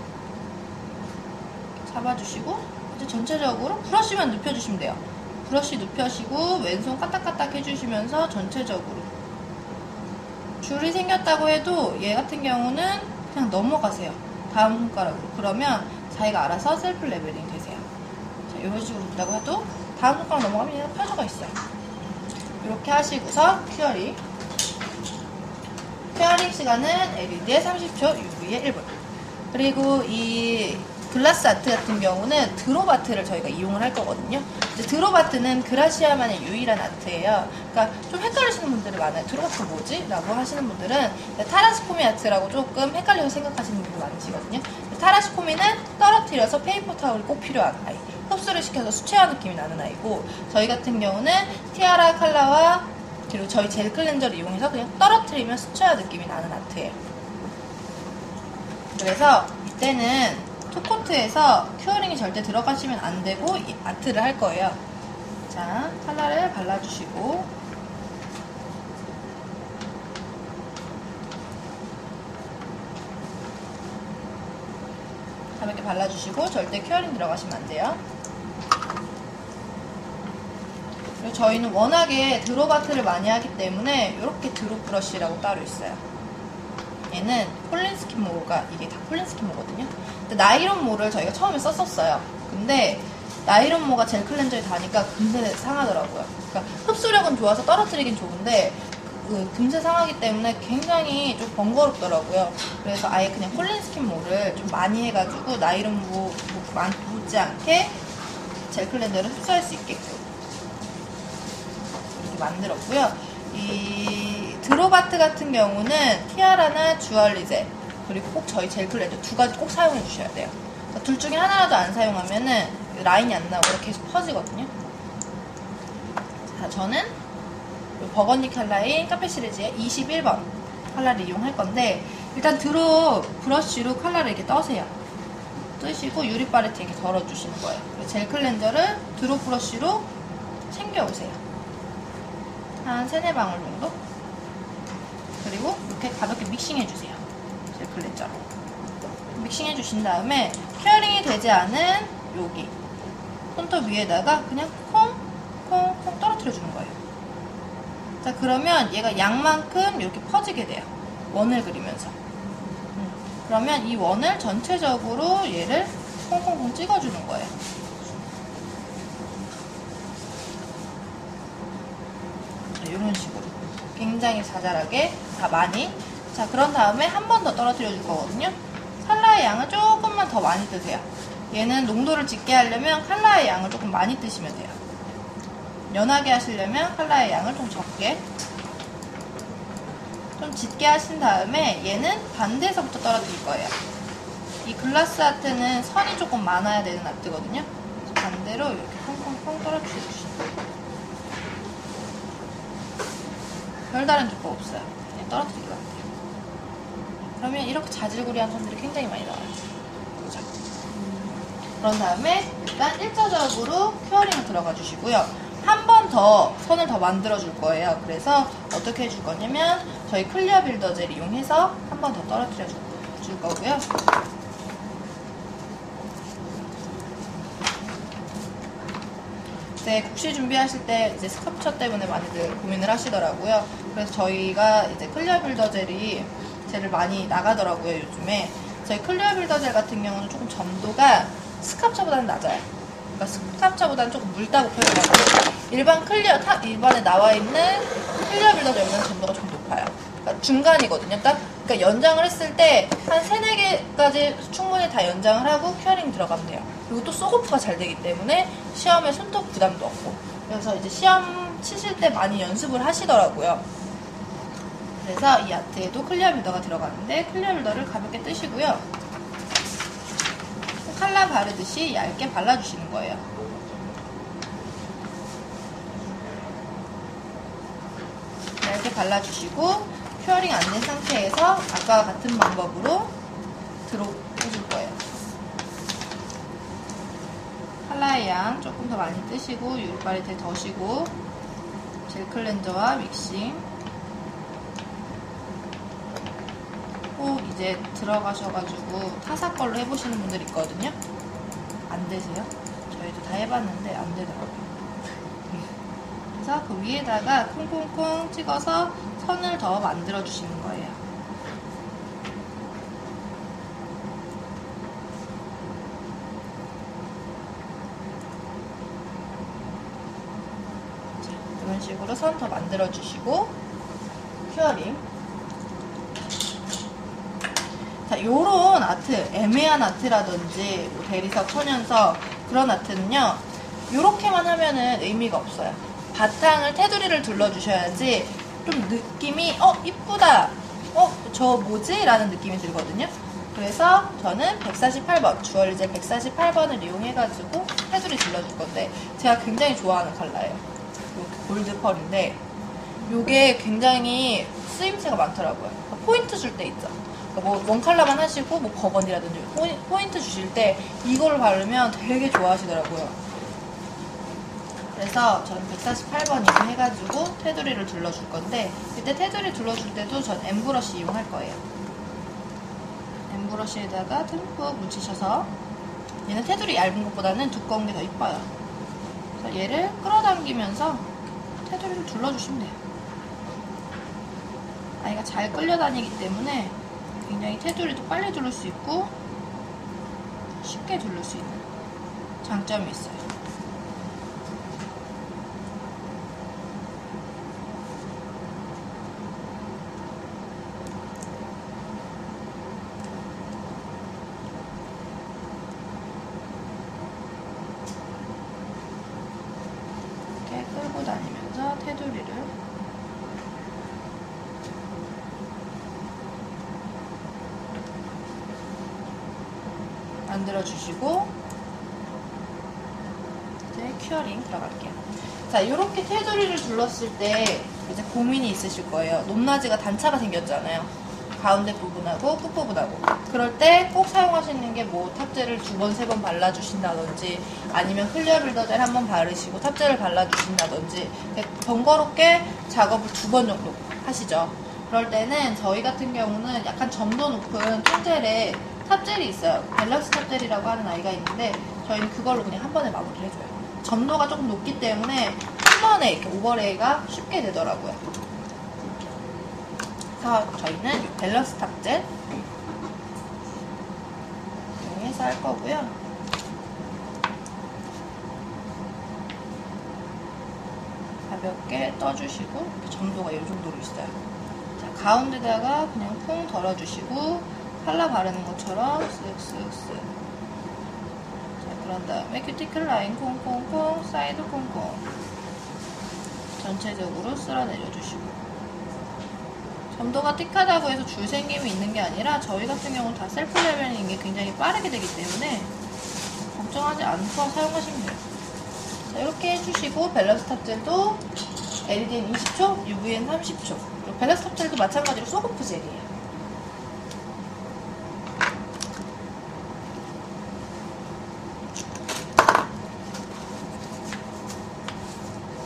Speaker 2: 잡아주시고 이제 전체적으로 브러쉬만 눕혀주시면 돼요. 브러쉬 눕혀시고 왼손 까딱까딱 해주시면서 전체적으로 줄이 생겼다고 해도 얘 같은 경우는 그냥 넘어가세요. 다음 손가락으로. 그러면 자기가 알아서 셀프 레벨링 되세요. 자, 이런 식으로 된다고 해도 다음 손가락 넘어가면 얘가 펴져가 있어요. 이렇게 하시고서 큐어링 시간은 LED에 30초, UV에 1분. 그리고 이 글라스 아트 같은 경우는 드롭 아트를 저희가 이용을 할 거거든요. 이제 드롭 아트는 그라시아만의 유일한 아트예요. 그러니까 좀 헷갈리시는 분들이 많아요. 드롭 아트 뭐지? 라고 하시는 분들은 타라시코미 아트라고 조금 헷갈려서 생각하시는 분들이 많으시거든요. 타라시코미는 떨어뜨려서 페이퍼 타올이 꼭 필요한 아이. 흡수를 시켜서 수채화 느낌이 나는 아이고 저희 같은 경우는 티아라 컬러와 그리고 저희 젤 클렌저를 이용해서 그냥 떨어뜨리면 수채화 느낌이 나는 아트예요. 그래서 이때는 톱코트에서 큐어링이 절대 들어가시면 안 되고 이 아트를 할 거예요. 자, 컬러를 발라주시고 가볍게 발라주시고 절대 큐어링 들어가시면 안 돼요. 그리고 저희는 워낙에 드롭 아트를 많이 하기 때문에 이렇게 드롭 브러쉬라고 따로 있어요. 얘는 폴린스킨 모가, 이게 다 폴린스킨 모거든요. 근데 나이론 모를 저희가 처음에 썼었어요. 근데 나이론 모가 젤 클렌저에 닿으니까 금세 상하더라고요. 그러니까 흡수력은 좋아서 떨어뜨리긴 좋은데 금세 상하기 때문에 굉장히 좀 번거롭더라고요. 그래서 아예 그냥 폴린스킨 모를 좀 많이 해가지고 나이론 모 많이 묻지 않게 젤 클렌저를 흡수할 수 있게끔 이렇게 만들었고요. 이 드롭 아트 같은 경우는 티아라나 주얼리 젤 그리고 꼭 저희 젤 클렌저 두 가지 꼭 사용해 주셔야 돼요. 둘 중에 하나라도 안 사용하면은 라인이 안 나오고 계속 퍼지거든요. 자, 저는 버건디 컬러인 카페 시리즈의 21번 컬러를 이용할 건데 일단 드롭 브러쉬로 컬러를 이렇게 떠세요. 뜨시고 유리 팔레트 이렇게 덜어주시는 거예요. 그리고 젤 클렌저를 드롭 브러쉬로 챙겨오세요. 한 3-4방울 정도. 그리고 이렇게 가볍게 믹싱해주세요. 젤 클렌저로. 믹싱해주신 다음에 큐어링이 되지 않은 여기 손톱 위에다가 그냥 콩콩콩 떨어뜨려주는 거예요. 자, 그러면 얘가 양만큼 이렇게 퍼지게 돼요. 원을 그리면서. 그러면 이 원을 전체적으로 얘를 콩콩콩 찍어주는 거예요. 자, 이런 식으로. 굉장히 자잘하게 다 많이. 자, 그런 다음에 한 번 더 떨어뜨려 줄 거거든요. 컬러의 양을 조금만 더 많이 뜨세요. 얘는 농도를 짙게 하려면 컬러의 양을 조금 많이 뜨시면 돼요. 연하게 하시려면 컬러의 양을 좀 적게. 좀 짙게 하신 다음에 얘는 반대에서부터 떨어뜨릴 거예요. 이 글라스 아트는 선이 조금 많아야 되는 아트거든요. 그래서 반대로 이렇게 콩콩콩 떨어뜨려 주시면 돼요. 별다른 기법 없어요. 그냥 떨어뜨리기만 하면 돼요. 그러면 이렇게 자질구레한 선들이 굉장히 많이 나와요. 자, 그런 다음에 일단 1차적으로 큐어링을 들어가 주시고요. 한 번 더 선을 더 만들어 줄 거예요. 그래서 어떻게 해줄 거냐면 저희 클리어 빌더 젤 이용해서 한 번 더 떨어뜨려 줄 거고요. 이제 국시 준비하실 때 이제 스컵처 때문에 많이들 고민을 하시더라고요. 그래서 저희가 이제 클리어 빌더 젤이 젤을 많이 나가더라고요, 요즘에. 저희 클리어 빌더 젤 같은 경우는 조금 점도가 스캅처보다는 낮아요. 그러니까 스캅처보다는 조금 묽다고 표현하고 일반 클리어 탑 1번에 나와 있는 클리어 빌더 젤은 점도가 좀 높아요. 그러니까 중간이거든요. 그러니까 연장을 했을 때 한 3-4개까지 충분히 다 연장을 하고 큐어링 들어가면 돼요. 그리고 또 쏘고프가 잘 되기 때문에 시험에 손톱 부담도 없고. 그래서 이제 시험 치실 때 많이 연습을 하시더라고요. 그래서 이 아트에도 클리어 빌더가 들어가는데 클리어 빌더를 가볍게 뜨시고요. 컬러 바르듯이 얇게 발라주시는 거예요. 얇게 발라주시고 큐어링 안 된 상태에서 아까와 같은 방법으로 드롭 해줄 거예요. 컬러의 양 조금 더 많이 뜨시고 유리 팔레트에 더시고 젤 클렌저와 믹싱. 꼭 이제 들어가셔가지고 타사 걸로 해보시는 분들 있거든요. 안 되세요? 저희도 다 해봤는데 안 되더라고요. 그래서 그 위에다가 콩콩콩 찍어서 선을 더 만들어 주시는 거예요. 자, 이런 식으로 선 더 만들어 주시고 큐어링. 자, 요런 아트, 애매한 아트라든지 뭐 대리석, 천연석 그런 아트는요, 요렇게만 하면은 의미가 없어요. 바탕을 테두리를 둘러주셔야지 좀 느낌이 이쁘다, 저 뭐지? 라는 느낌이 들거든요. 그래서 저는 148번, 주얼리 젤 148번을 이용해가지고 테두리 둘러줄 건데 제가 굉장히 좋아하는 컬러예요. 이렇게 골드 펄인데 요게 굉장히 쓰임새가 많더라고요. 포인트 줄 때 있죠. 뭐 원컬러만 하시고 뭐 버건디라든지 포인트 주실 때 이걸 바르면 되게 좋아하시더라고요. 그래서 저는 148번 이용해가지고 테두리를 둘러줄 건데 이때 테두리 둘러줄 때도 전 엠브러쉬 이용할 거예요. 룸브러쉬에다가 듬뿍 묻히셔서 얘는 테두리 얇은 것보다는 두꺼운 게 더 이뻐요. 그래서 얘를 끌어당기면서 테두리를 둘러주시면 돼요. 아이가 잘 끌려다니기 때문에 굉장히 테두리도 빨리 두를 수 있고 쉽게 두를 수 있는 장점이 있어요. 이렇게 끌고 다니면서 테두리를 만들어주시고 이제 큐어링 들어갈게요. 자, 이렇게 테두리를 둘렀을 때 이제 고민이 있으실 거예요. 높낮이가 단차가 생겼잖아요. 가운데 부분하고 끝 부분하고. 그럴 때 꼭 사용하시는 게 뭐 탑재를 2번, 3번 발라주신다든지 아니면 클리어 빌더 젤 1번 바르시고 탑재를 발라주신다든지 번거롭게 작업을 2번 정도 하시죠. 그럴 때는 저희 같은 경우는 약간 점도 높은 톤젤에 탑젤이 있어요. 밸런스 탑젤이라고 하는 아이가 있는데 저희는 그걸로 그냥 한 번에 마무리를 해줘요. 점도가 조금 높기 때문에 한 번에 이렇게 오버레이가 쉽게 되더라고요. 그래서 저희는 이 밸런스 탑젤 이용해서 할 거고요. 가볍게 떠주시고 점도가 이 정도로 있어요. 자, 가운데다가 그냥 퐁 덜어주시고 칼라 바르는 것처럼 쓱쓱쓱. 자, 그런 다음에 큐티클 라인 콩콩콩, 사이드 콩콩. 전체적으로 쓸어내려주시고. 점도가 띡하다고 해서 줄생김이 있는 게 아니라 저희 같은 경우는 다 셀프 레벨링인 게 굉장히 빠르게 되기 때문에 걱정하지 않고 사용하시면 돼요. 자, 이렇게 해주시고 밸런스 탑젤도 LED는 20초, UV는 30초. 그리고 밸런스 탑젤도 마찬가지로 소고프 젤이에요.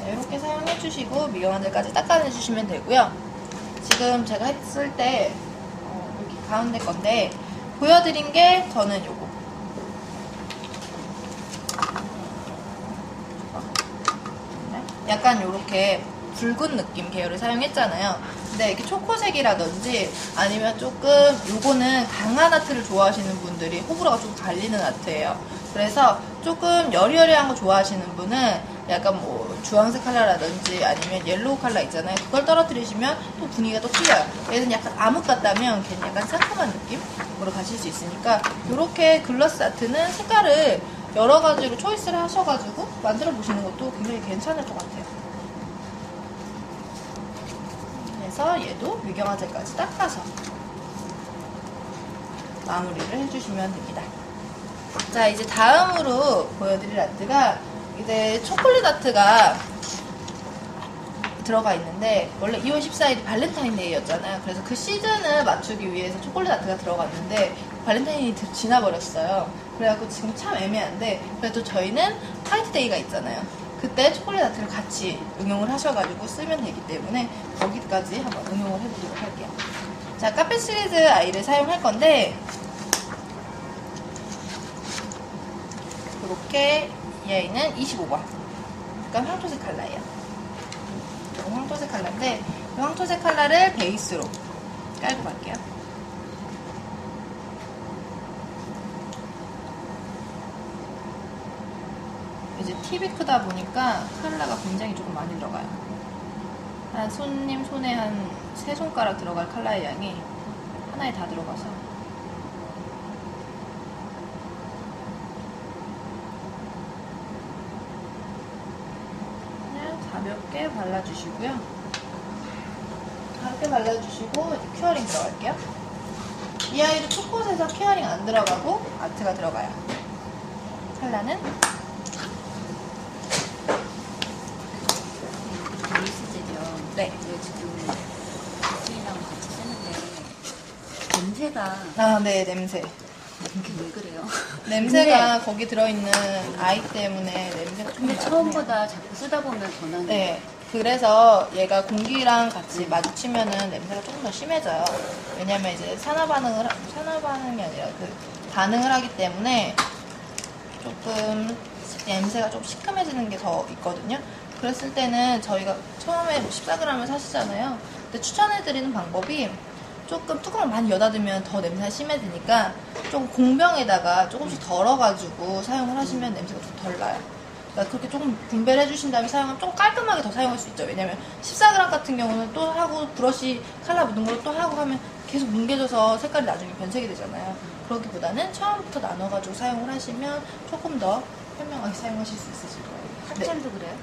Speaker 2: 이렇게 사용해주시고 미경화들까지 닦아내주시면 되고요. 지금 제가 했을 때 이렇게 가운데 건데 보여드린 게 저는 요거 약간 요렇게 붉은 느낌 계열을 사용했잖아요. 근데 이렇게 초코색이라든지 아니면 조금 요거는 강한 아트를 좋아하시는 분들이 호불호가 좀 갈리는 아트예요. 그래서 조금 여리여리한 거 좋아하시는 분은 약간 뭐 주황색 컬러라든지 아니면 옐로우 컬러 있잖아요. 그걸 떨어뜨리시면 또 분위기가 또 틀려요. 얘는 약간 암흑 같다면 걔는 약간 상큼한 느낌으로 가실 수 있으니까 이렇게 글러스 아트는 색깔을 여러 가지로 초이스를 하셔가지고 만들어 보시는 것도 굉장히 괜찮을 것 같아요. 그래서 얘도 미경화제까지 닦아서 마무리를 해주시면 됩니다. 자, 이제 다음으로 보여드릴 아트가 이제 초콜릿 아트가 들어가 있는데 원래 2월 14일이 발렌타인데이였잖아요. 그래서 그 시즌을 맞추기 위해서 초콜릿 아트가 들어갔는데 발렌타인이 지나버렸어요. 그래갖고 지금 참 애매한데 그래도 저희는 화이트데이가 있잖아요. 그때 초콜릿 아트를 같이 응용을 하셔가지고 쓰면 되기 때문에 거기까지 한번 응용을 해보도록 할게요. 자, 카페 시리즈 아이를 사용할 건데 이렇게 이 아이는 25번. 약간 황토색 컬러예요. 이건 황토색 컬러인데 이 황토색 컬러를 베이스로 깔고 갈게요. 이제 팁이 크다 보니까 컬러가 굉장히 조금 많이 들어가요. 한 손님 손에 한 3손가락 들어갈 컬러의 양이 하나에 다 들어가서 그냥 가볍게 발라주시고요. 가볍게 발라주시고 이제 큐어링 들어갈게요. 이 아이도 초코에서 큐어링 안 들어가고 아트가 들어가요. 컬러는
Speaker 4: 베이스젤이요.
Speaker 2: 네.
Speaker 4: 이거 지금 주인이랑 같이 쓰는데 냄새가
Speaker 2: 아, 네, 냄새.
Speaker 4: 이게 왜 그래요?
Speaker 2: 냄새가 거기 들어있는 아이 때문에 냄새가 좀
Speaker 4: 근데
Speaker 2: 나긴 해요.
Speaker 4: 처음보다 자꾸 쓰다 보면 더 나는.
Speaker 2: 네. 그래서 얘가 공기랑 같이 마주치면은 냄새가 조금 더 심해져요. 왜냐면 이제 산화반응이 아니라 그 반응을 하기 때문에 조금 냄새가 좀 시큼해지는 게 더 있거든요. 그랬을 때는 저희가 처음에 14g을 사시잖아요. 근데 추천해드리는 방법이 조금 뚜껑을 많이 여닫으면 더 냄새가 심해지니까 좀 공병에다가 조금씩 덜어가지고 사용을 하시면 냄새가 좀 덜 나요. 그러니까 그렇게 조금 분배를 해주신 다음에 사용하면 좀 깔끔하게 더 사용할 수 있죠. 왜냐면 14g 같은 경우는 또 하고 브러쉬 칼라 묻은 걸로 또 하고 하면 계속 뭉개져서 색깔이 나중에 변색이 되잖아요. 그러기보다는 처음부터 나눠가지고 사용을 하시면 조금 더 현명하게 사용하실 수 있으실 거예요.
Speaker 4: 탑젤도 그래요?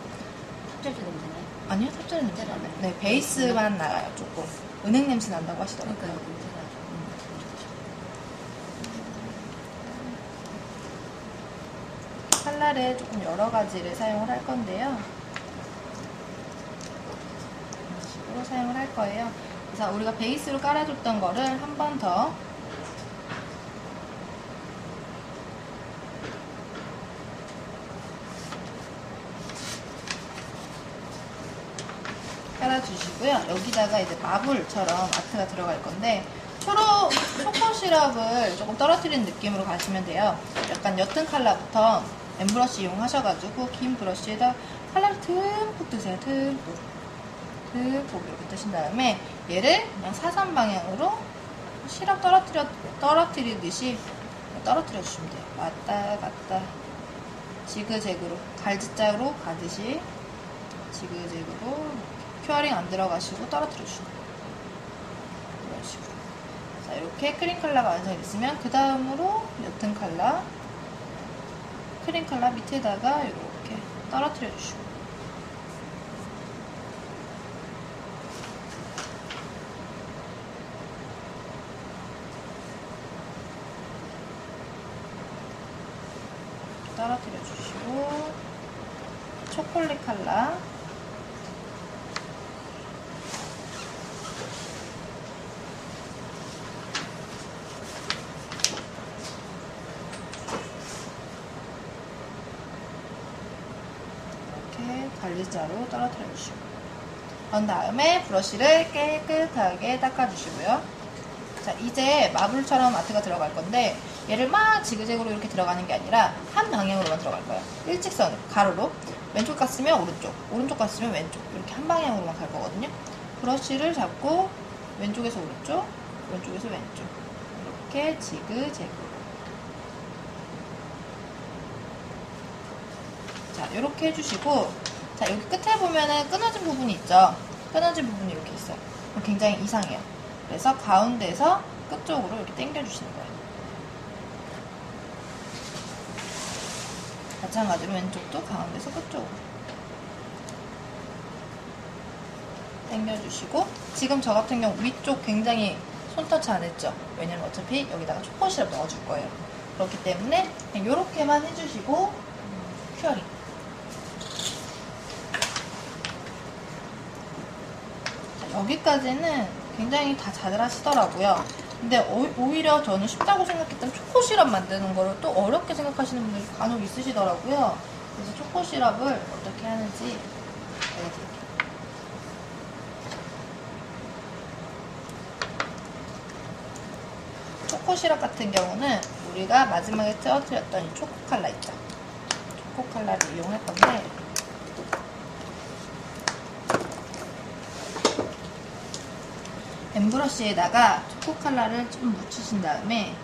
Speaker 4: 탑젤도 냄새나요?
Speaker 2: 아니요, 탑재는 냄새
Speaker 4: 탑젤 안
Speaker 2: 나요.
Speaker 4: 나요?
Speaker 2: 네, 베이스만 나요, 조금. 은행 냄새 난다고 하시더라고요.
Speaker 4: 그러니까 냄새가
Speaker 2: 칼라를 조금 여러 가지를 사용을 할 건데요. 이런 식으로 사용을 할 거예요. 그래서 우리가 베이스로 깔아줬던 거를 한 번 더 깔아주시고요. 여기다가 이제 마블처럼 아트가 들어갈 건데 초코 시럽을 조금 떨어뜨리는 느낌으로 가시면 돼요. 약간 옅은 컬러부터 엠브러쉬 이용하셔가지고 긴 브러쉬에다 컬러를 듬뿍 드세요. 듬뿍 이렇게 뜨신 다음에 얘를 그냥 사선 방향으로 시럽 떨어뜨리듯이 떨어뜨려 주시면 돼요. 왔다 갔다 지그재그로 갈지자로 가듯이 지그재그로 큐어링 안 들어가시고 떨어뜨려 주시면 돼요. 이런 식으로. 자, 이렇게 크림 컬러가 완성이 됐으면 그 다음으로 옅은 컬러 크림 컬러 밑에다가 이렇게 떨어뜨려 주시고 떨어뜨려 주시고 초콜릿 컬러 이렇게 갈리자로 떨어뜨려 주시고 그런 다음에 브러쉬를 깨끗하게 닦아 주시고요. 자, 이제 마블처럼 아트가 들어갈 건데 얘를 막 지그재그로 이렇게 들어가는 게 아니라 한 방향으로만 들어갈 거예요. 일직선으로, 가로로. 왼쪽 갔으면 오른쪽 갔으면 왼쪽. 이렇게 한 방향으로만 갈 거거든요. 브러쉬를 잡고 왼쪽에서 오른쪽, 왼쪽에서 왼쪽. 이렇게 지그재그. 자, 이렇게 해주시고 자, 여기 끝에 보면은 끊어진 부분이 있죠. 끊어진 부분이 이렇게 있어요. 굉장히 이상해요. 그래서 가운데에서 끝쪽으로 이렇게 당겨주시는 거예요. 마찬가지로 왼쪽도 가운데서 끝쪽으로 당겨주시고 지금 저 같은 경우 위쪽 굉장히 손터치 안 했죠. 왜냐면 어차피 여기다가 초코 시럽 넣어줄 거예요. 그렇기 때문에 그냥 이렇게만 해주시고 큐어링 여기까지는 굉장히 다 잘들 하시더라고요. 근데 오히려 저는 쉽다고 생각했던 초코 시럽 만드는 거를 또 어렵게 생각하시는 분들이 간혹 있으시더라고요. 그래서 초코 시럽을 어떻게 하는지 알려드릴게요. 초코 시럽 같은 경우는 우리가 마지막에 떨어뜨렸던 이 초코 컬러 있죠. 초코 컬러를 이용할 건데 엠브러쉬에다가 초코 컬러를 좀 묻히신 다음에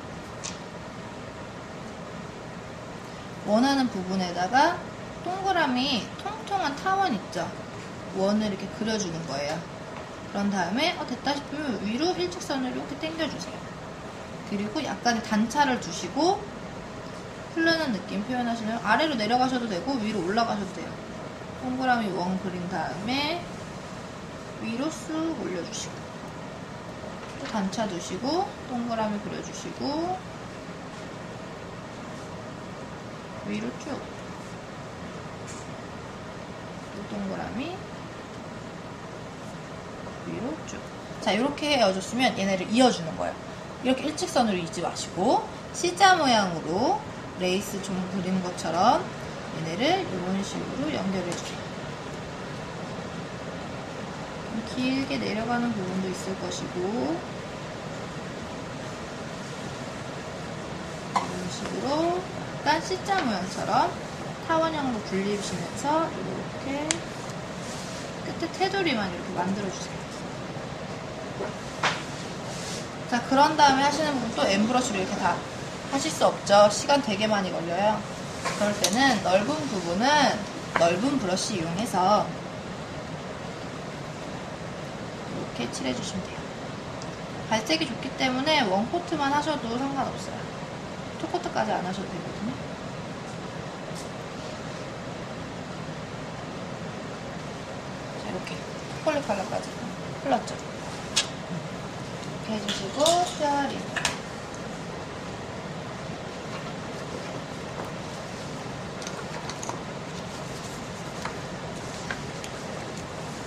Speaker 2: 원하는 부분에다가 동그라미 통통한 타원 있죠? 원을 이렇게 그려주는 거예요. 그런 다음에 됐다 싶으면 위로 일직선을 이렇게 당겨주세요. 그리고 약간의 단차를 두시고 흐르는 느낌 표현하시면 아래로 내려가셔도 되고 위로 올라가셔도 돼요. 동그라미 원 그린 다음에 위로 쑥 올려주시고 또 단차 두시고 동그라미 그려주시고 위로 쭉 또 동그라미 위로 쭉. 자, 이렇게 헤어졌으면 얘네를 이어주는 거예요. 이렇게 일직선으로 이지 마시고 C자 모양으로 레이스 좀 그리는 것처럼 얘네를 이런 식으로 연결해 주세요. 길게 내려가는 부분도 있을 것이고 이런 식으로 약간 C자 모양처럼 타원형으로 분리해주시면서 이렇게 끝에 테두리만 이렇게 만들어주세요. 자, 그런 다음에 하시는 부분 또 N브러쉬로 이렇게 다 하실 수 없죠. 시간 되게 많이 걸려요. 그럴 때는 넓은 부분은 넓은 브러쉬 이용해서 이렇게 칠해주시면 돼요. 발색이 좋기 때문에 원코트만 하셔도 상관없어요. 투코트까지 안 하셔도 되거든요. 자, 이렇게 초콜릿 컬러까지 흘렀죠. 이렇게 해주시고 쉐어링.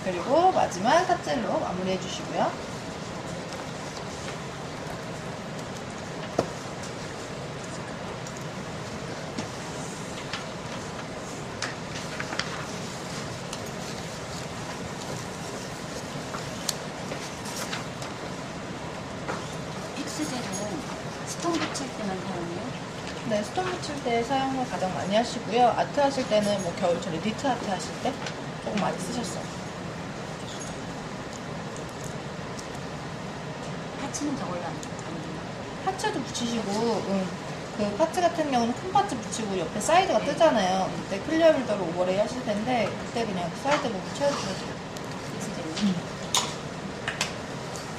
Speaker 2: 그리고 마지막 탑젤로 마무리해 주시고요.
Speaker 4: 픽스젤은 스톤 붙일 때만 사용해요?
Speaker 2: 네, 스톤 붙일 때 사용을 가장 많이 하시고요. 아트 하실 때는 뭐 겨울철에 니트 아트 하실 때 조금 많이 쓰셨어요.
Speaker 4: 파츠는 저걸로 안 돼요?
Speaker 2: 파츠도 붙이시고, 그 파츠 같은 경우는 큰 파츠 붙이고 옆에 사이드가 뜨잖아요. 그때 클리어 빌더로 오버레이 하실 텐데 그때 그냥 사이드 부분 채워주셔도 돼요.
Speaker 4: 픽스젤은?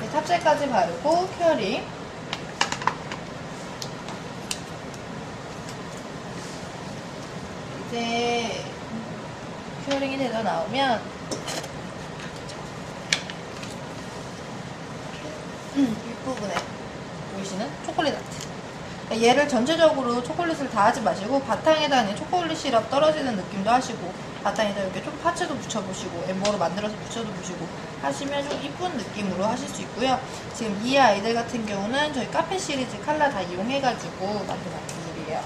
Speaker 2: 네, 탑젤까지 바르고 케어링. 이제 케어링이 되다 나오면 윗부분에 보이시는 초콜릿 아트. 그러니까 얘를 전체적으로 초콜릿을 다 하지 마시고 바탕에다 그냥 초콜릿 시럽 떨어지는 느낌도 하시고 바탕에다 이렇게 좀 파츠도 붙여보시고 엠보로 만들어서 붙여도 보시고 하시면 좀 이쁜 느낌으로 하실 수 있고요. 지금 이 아이들 같은 경우는 저희 카페 시리즈 컬러 다 이용해가지고 만든 아트들이에요.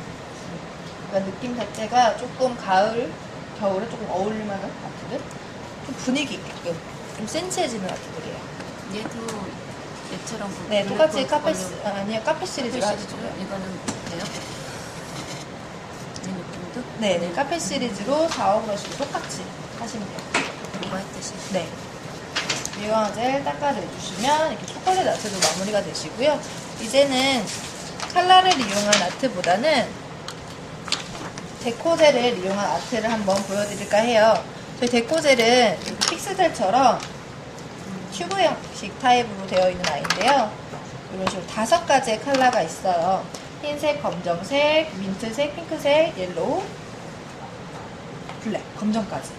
Speaker 2: 그러니까 느낌 자체가 조금 가을, 겨울에 조금 어울릴만한 아트들, 좀 분위기 있게끔 좀 센치해지는 아트들이에요.
Speaker 4: 얘도 얘처럼
Speaker 2: 네, 똑같이 카페
Speaker 4: 아니요
Speaker 2: 카페 시리즈로 하시죠.
Speaker 4: 이거는 돼요? 이 느낌도?
Speaker 2: 네, 카페 시리즈로 4호 브러쉬 똑같이 하시면 돼요.
Speaker 4: 뭐가 했듯이?
Speaker 2: 네. 미용화젤 닦아내주시면 이렇게 초콜릿 아트도 마무리가 되시고요. 이제는 컬러를 이용한 아트보다는 데코젤을 이용한 아트를 한번 보여드릴까 해요. 저희 데코젤은 픽스젤처럼 튜브 형식 타입으로 되어 있는 아이인데요. 이런 식으로 5가지의 컬러가 있어요. 흰색, 검정색, 민트색, 핑크색, 옐로우, 블랙, 검정까지.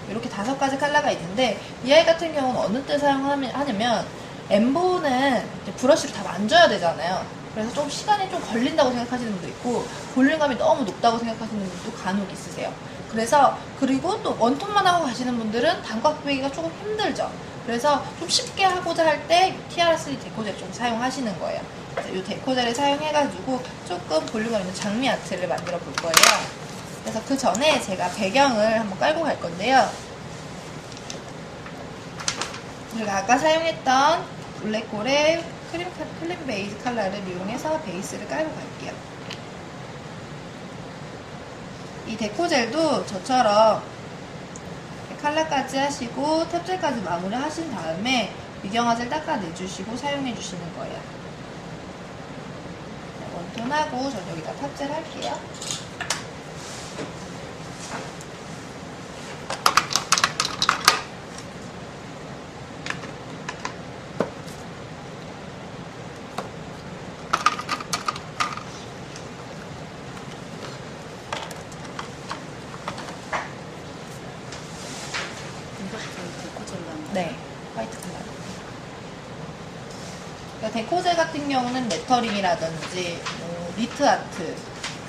Speaker 2: 이렇게 5가지 컬러가 있는데 이 아이 같은 경우는 어느 때 사용하냐면 엠보는 브러쉬로 다 만져야 되잖아요. 그래서 좀 시간이 좀 걸린다고 생각하시는 분도 있고 볼륨감이 너무 높다고 생각하시는 분도 간혹 있으세요. 그래서 그리고 또 원톤만 하고 가시는 분들은 단각 빼기가 조금 힘들죠. 그래서 좀 쉽게 하고자 할 때 TR3 데코젤 좀 사용하시는 거예요. 이 데코젤을 사용해가지고 조금 볼륨감 있는 장미 아트를 만들어 볼 거예요. 그래서 그 전에 제가 배경을 한번 깔고 갈 건데요. 우리가 아까 사용했던 블랙홀의 크림 베이지 컬러를 이용해서 베이스를 깔고 갈게요. 이 데코젤도 저처럼 컬러까지 하시고 탑젤까지 마무리 하신 다음에 미경화젤 닦아내주시고 사용해주시는 거예요. 원톤하고 전 여기다 탑젤 할게요. 네, 화이트 컬러. 그러니까 데코젤 같은 경우는 레터링이라든지 뭐 니트 아트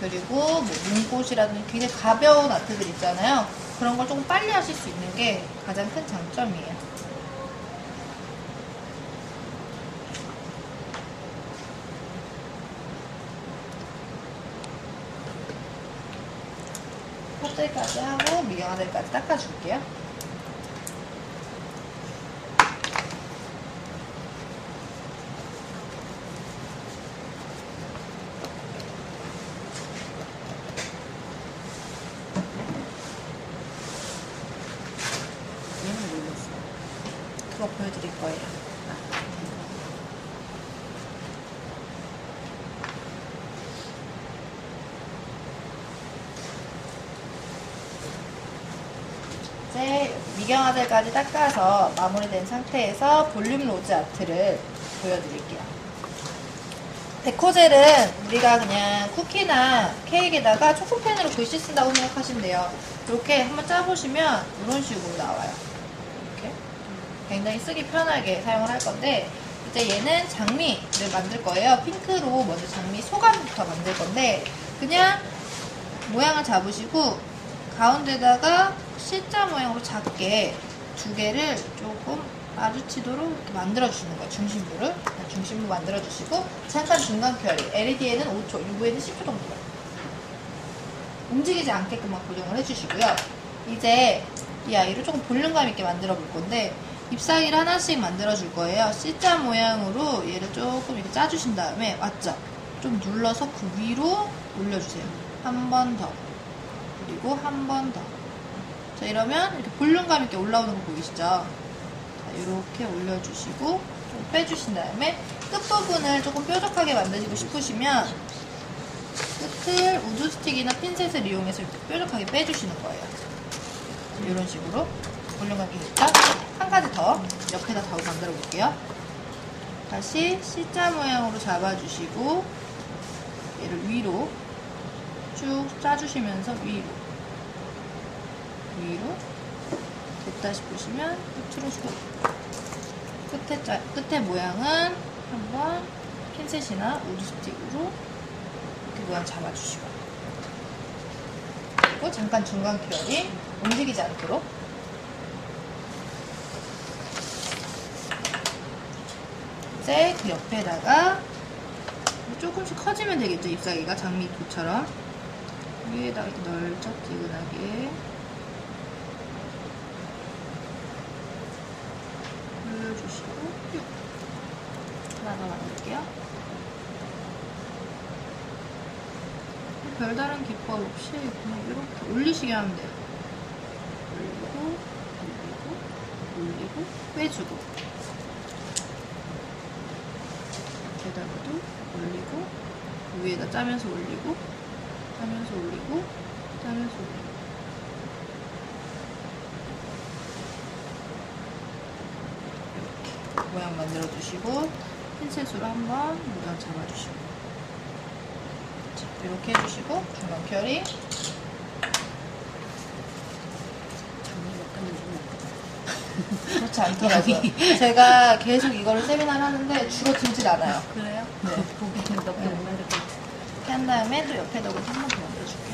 Speaker 2: 그리고 뭐 눈꽃이라든지 굉장히 가벼운 아트들 있잖아요. 그런 걸 조금 빨리 하실 수 있는 게 가장 큰 장점이에요. 탑젤까지 하고 미경화젤까지 닦아줄게요. 그거 보여드릴 거예요. 이제 미경화젤까지 닦아서 마무리된 상태에서 볼륨 로즈 아트를 보여드릴게요. 데코젤은 우리가 그냥 쿠키나 케이크에다가 초코펜으로 글씨 쓴다고 생각하시면 돼요. 이렇게 한번 짜보시면 이런 식으로 나와요. 이렇게 굉장히 쓰기 편하게 사용을 할 건데, 이제 얘는 장미를 만들 거예요. 핑크로 먼저 장미 소감부터 만들 건데, 그냥 모양을 잡으시고 가운데다가 C자 모양으로 작게 두 개를 조금 마주치도록 이렇게 만들어주시는 거예요. 중심부 만들어주시고, 잠깐 중간 큐어링. LED에는 5초, UV에는 10초 정도. 움직이지 않게끔만 고정을 해주시고요. 이제 이 아이를 조금 볼륨감 있게 만들어 볼 건데, 잎사귀를 하나씩 만들어 줄 거예요. C자 모양으로 얘를 조금 이렇게 짜주신 다음에, 맞죠? 좀 눌러서 그 위로 올려주세요. 한 번 더. 그리고 한 번 더. 자, 이러면 이렇게 볼륨감 있게 올라오는 거 보이시죠? 자, 이렇게 올려주시고 좀 빼주신 다음에 끝부분을 조금 뾰족하게 만드시고 싶으시면 끝을 우드 스틱이나 핀셋을 이용해서 이렇게 뾰족하게 빼주시는 거예요. 이런 식으로 볼륨감 있게 됐죠? 한 가지 더 옆에다 더 만들어 볼게요. 다시 C자 모양으로 잡아주시고 얘를 위로 쭉 짜주시면서 위로 됐다 싶으시면 끝으로 쭉 끝에 모양은 한번 핀셋이나 우드 스틱으로 이렇게 모양 잡아주시고, 그리고 잠깐 중간 큐어링 움직이지 않도록 이제 그 옆에다가 조금씩 커지면 되겠죠. 잎사귀가 장미꽃처럼 위에다가 이렇게 널쩍지근하게 눌러주시고 하나 더 만들게요. 별다른 기법 없이 그냥 이렇게 올리시게 하면 돼요. 올리고 빼주고, 여기다가도 올리고, 위에다 짜면서 올리고, 짜면서 올리고, 짜면서 올리고. 이렇게 모양 만들어 주시고, 핀셋으로 한번 모양 잡아주시고, 자, 이렇게 해주시고, 중간 큐어링. 그렇지 않더라고요. 제가 계속 이거를 세미나를 하는데 줄어들질 않아요.
Speaker 4: 그래요?
Speaker 2: 네.
Speaker 4: 보기에는 너무
Speaker 2: 네.
Speaker 4: 만들 것 같아.
Speaker 2: 이렇게 한 다음에 또 옆에다 한 번 더 만들어줄게요.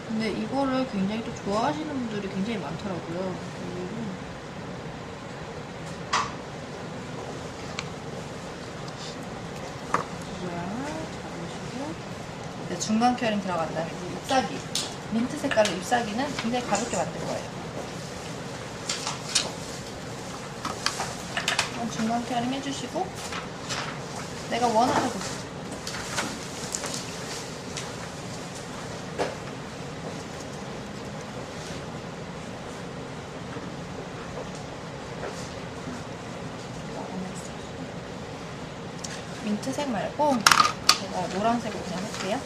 Speaker 2: 근데 이거를 굉장히 또 좋아하시는 분들이 굉장히 많더라고요. 모양을 잡으시고, 이제 중간 큐어링 들어간 다음에 잎사귀, 민트 색깔의 잎사귀는 굉장히 가볍게 만들 거예요. 중간 큐어링 해주시고, 내가 원하는 곳 민트색 말고 제가 노란색으로 그냥 할게요.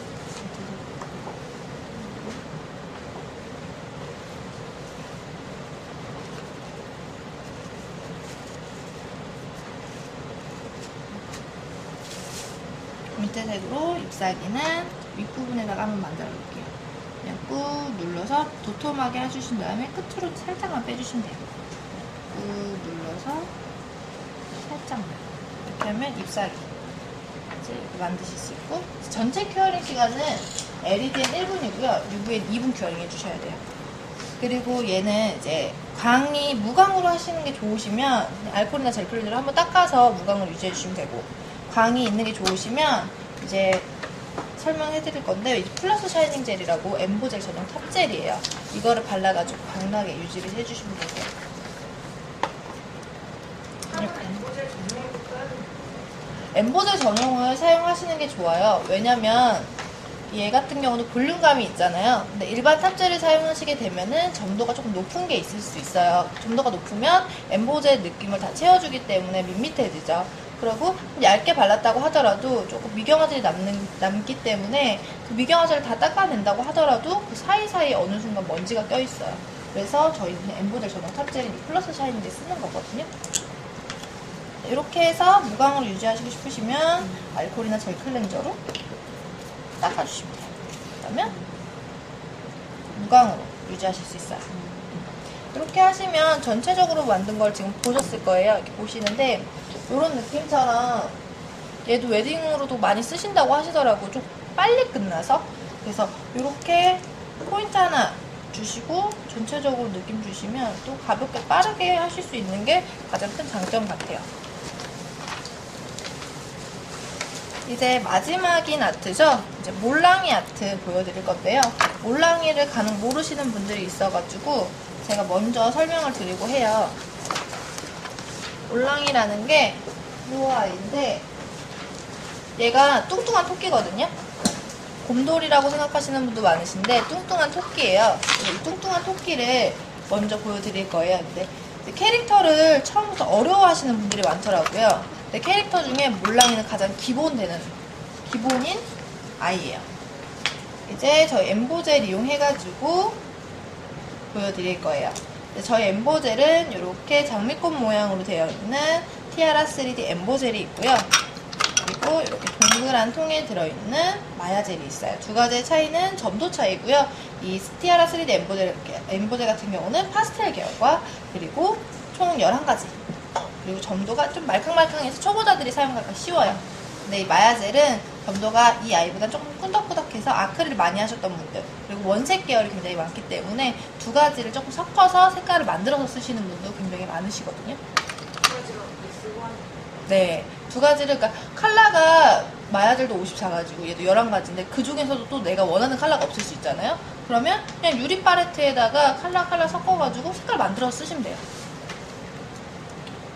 Speaker 2: 민트색으로 잎사귀는 윗부분에다가 한번 만들어 볼게요. 그냥 꾹 눌러서 도톰하게 해주신 다음에 끝으로 살짝만 빼주시면 돼요. 꾹 눌러서 살짝만. 이렇게 하면 잎사귀 이렇게 만드실 수 있고, 전체 큐어링 시간은 LED엔 1분이고요. UV엔 2분 큐어링 해주셔야 돼요. 그리고 얘는 이제 광이 무광으로 하시는 게 좋으시면 알코올이나 젤 클리너로 한번 닦아서 무광을 유지해 주시면 되고, 광이 있는 게 좋으시면 이제 설명해 드릴 건데, 이 플러스 샤이닝 젤이라고 엠보젤 전용 탑젤이에요. 이거를 발라가지고 광나게 유지를 해주시면 되세요. 이렇게. 엠보젤 전용을 사용하시는 게 좋아요. 왜냐면 얘 같은 경우는 볼륨감이 있잖아요. 근데 일반 탑젤을 사용하시게 되면은 점도가 조금 높은 게 있을 수 있어요. 점도가 높으면 엠보젤 느낌을 다 채워주기 때문에 밋밋해지죠. 그리고 얇게 발랐다고 하더라도 조금 미경화질이 남기 때문에 그 미경화질을 다 닦아낸다고 하더라도 그 사이사이에 어느 순간 먼지가 껴있어요. 그래서 저희는 엠보젤 전용 탑젤인 플러스 샤이닝젤 쓰는 거거든요. 이렇게 해서 무광으로 유지하시고 싶으시면 알코올이나 젤 클렌저로 닦아주시면 돼요. 그러면 무광으로 유지하실 수 있어요. 이렇게 하시면 전체적으로 만든 걸 지금 보셨을 거예요. 이렇게 보시는데 이런 느낌처럼 얘도 웨딩으로도 많이 쓰신다고 하시더라고요. 좀 빨리 끝나서. 그래서 이렇게 포인트 하나 주시고 전체적으로 느낌 주시면 또 가볍게 빠르게 하실 수 있는 게 가장 큰 장점 같아요. 이제 마지막인 아트죠. 이제 몰랑이 아트 보여드릴 건데요. 몰랑이를 간혹 모르시는 분들이 있어가지고 제가 먼저 설명을 드리고 해요. 몰랑이라는 게 이 아이인데 얘가 뚱뚱한 토끼거든요. 곰돌이라고 생각하시는 분도 많으신데 뚱뚱한 토끼예요. 이 뚱뚱한 토끼를 먼저 보여드릴 거예요. 근데 캐릭터를 처음부터 어려워하시는 분들이 많더라고요. 근데 캐릭터 중에 몰랑이는 가장 기본인 아이예요. 이제 저희 엠보젤 이용해가지고 보여드릴 거예요. 저희 엠보젤은 이렇게 장미꽃 모양으로 되어 있는 티아라 3D 엠보젤이 있고요. 그리고 이렇게 동그란 통에 들어있는 마야젤이 있어요. 두 가지의 차이는 점도 차이고요. 이 티아라 3D 엠보젤 같은 경우는 파스텔 계열과 그리고 총 11가지. 그리고 점도가 좀 말캉말캉해서 초보자들이 사용하기가 쉬워요. 근데 이 마야젤은 점도가 이 아이보다 조금 끈덕끈덕해서 아크릴 많이 하셨던 분들, 그리고 원색 계열이 굉장히 많기 때문에 두 가지를 조금 섞어서 색깔을 만들어서 쓰시는 분도 굉장히 많으시거든요. 네, 두 가지를, 그러니까 컬러가 마야젤도 54가지고 얘도 11가지인데 그 중에서도 또 내가 원하는 컬러가 없을 수 있잖아요. 그러면 그냥 유리 팔레트에다가 컬러 섞어가지고 색깔 만들어서 쓰시면 돼요.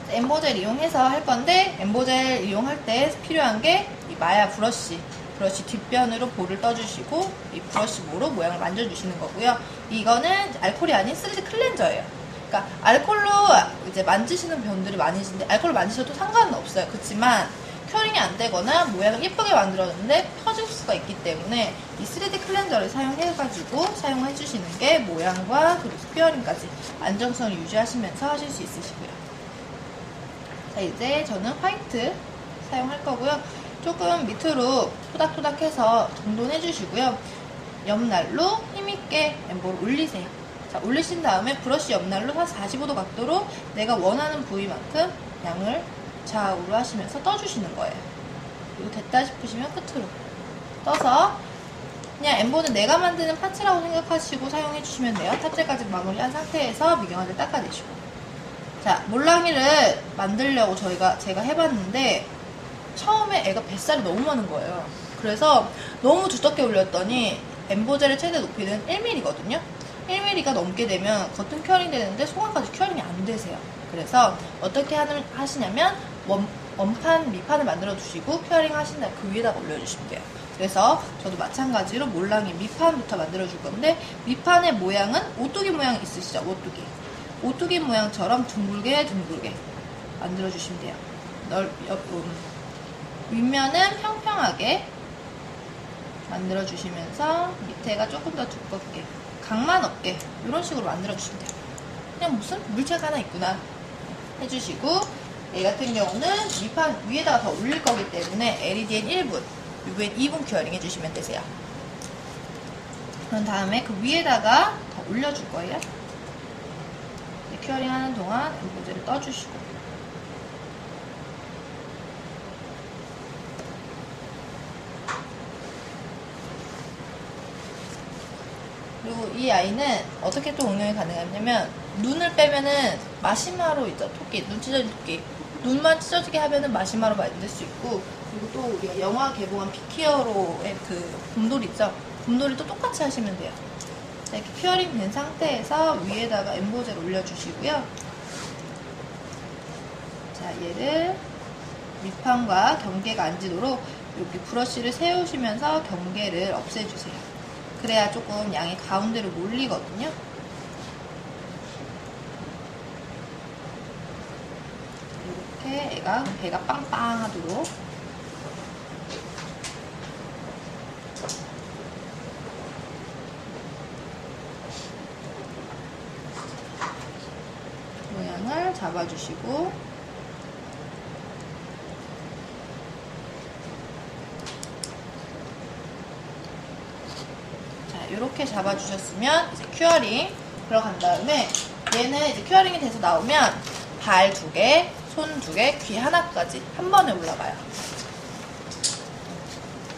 Speaker 2: 엠보젤 이용해서 할 건데, 엠보젤 이용할 때 필요한 게 이 마야 브러쉬 뒷변으로 볼을 떠주시고 이 브러쉬 모로 모양을 만져주시는 거고요. 이거는 알코올이 아닌 3D 클렌저예요. 그러니까 알코올로 이제 만지시는 분들이 많으신데 알코올로 만지셔도 상관은 없어요. 그렇지만 큐어링이 안 되거나 모양을 예쁘게 만들었는데 펴질 수가 있기 때문에 이 3D 클렌저를 사용해가지고 사용해 주시는 게 모양과 그리고 큐어링까지 안정성을 유지하시면서 하실 수 있으시고요. 자, 이제 저는 화이트 사용할 거고요. 조금 밑으로 토닥토닥해서 정돈해 주시고요. 옆날로 힘있게 엠볼을 올리세요. 자, 올리신 다음에 브러쉬 옆날로 한 45도 각도로 내가 원하는 부위만큼 양을 좌우로 하시면서 떠주시는 거예요. 그리고 됐다 싶으시면 끝으로 떠서 그냥 엠볼은 내가 만드는 파츠라고 생각하시고 사용해 주시면 돼요. 탑재까지 마무리한 상태에서 미경화를 닦아내시고. 자, 몰랑이를 만들려고 제가 해봤는데 처음에 애가 뱃살이 너무 많은 거예요. 그래서 너무 두텁게 올렸더니 엠보젤의 최대 높이는 1mm거든요. 1mm가 넘게 되면 겉은 큐어링 되는데 속안까지 큐어링이 안 되세요. 그래서 어떻게 하시냐면 원판, 밑판을 만들어 두시고 큐어링 하신 다음에 그 위에다가 올려주시면 돼요. 그래서 저도 마찬가지로 몰랑이 밑판부터 만들어 줄 건데, 밑판의 모양은 오뚜기 모양 있으시죠? 오뚜기 모양처럼 둥글게 만들어 주시면 돼요. 윗면은 평평하게 만들어 주시면서 밑에가 조금 더 두껍게, 각만 없게 이런 식으로 만들어 주시면 돼요. 그냥 무슨 물체가 하나 있구나 해주시고, 얘 같은 경우는 밑판 위에다가 더 올릴 거기 때문에 LED엔 1분, UV엔 2분 큐어링 해주시면 되세요. 그런 다음에 그 위에다가 더 올려줄 거예요. 큐어링 하는 동안 엠보젤을 떠주시고, 그리고 이 아이는 어떻게 또 응용이 가능하냐면, 눈을 빼면은 마시마로 있죠, 토끼, 눈 찢어진 토끼. 눈만 찢어지게 하면은 마시마로 만들 수 있고, 그리고 또 우리가 영화 개봉한 빅히어로의 그 곰돌이 있죠? 곰돌이도 똑같이 하시면 돼요. 자, 이렇게 큐어링 된 상태에서 위에다가 엠보제를 올려주시고요. 자, 얘를 밑판과 경계가 안 지도록 이렇게 브러쉬를 세우시면서 경계를 없애주세요. 그래야 조금 양이 가운데로 몰리거든요. 이렇게 애가 배가 빵빵하도록. 모양을 잡아주시고, 자, 이렇게 잡아주셨으면 이제 큐어링 들어간 다음에, 얘는 이제 큐어링이 돼서 나오면 발 2개, 손 2개, 귀 하나까지 한 번에 올라가요.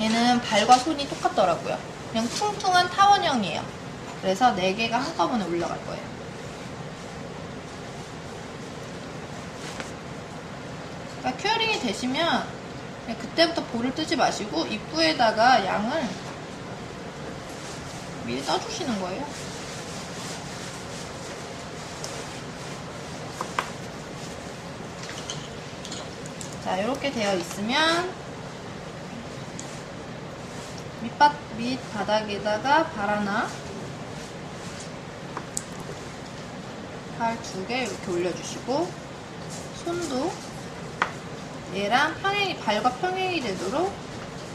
Speaker 2: 얘는 발과 손이 똑같더라고요. 그냥 퉁퉁한 타원형이에요. 그래서 4개가 한꺼번에 올라갈 거예요. 그러니까 큐어링이 되시면 그냥 그때부터 볼을 뜨지 마시고 입구에다가 양을 미리 떠주시는 거예요. 자, 이렇게 되어 있으면 밑바닥에다가 발 하나, 발 2개 이렇게 올려주시고, 손도 얘랑 평행이, 발과 평행이 되도록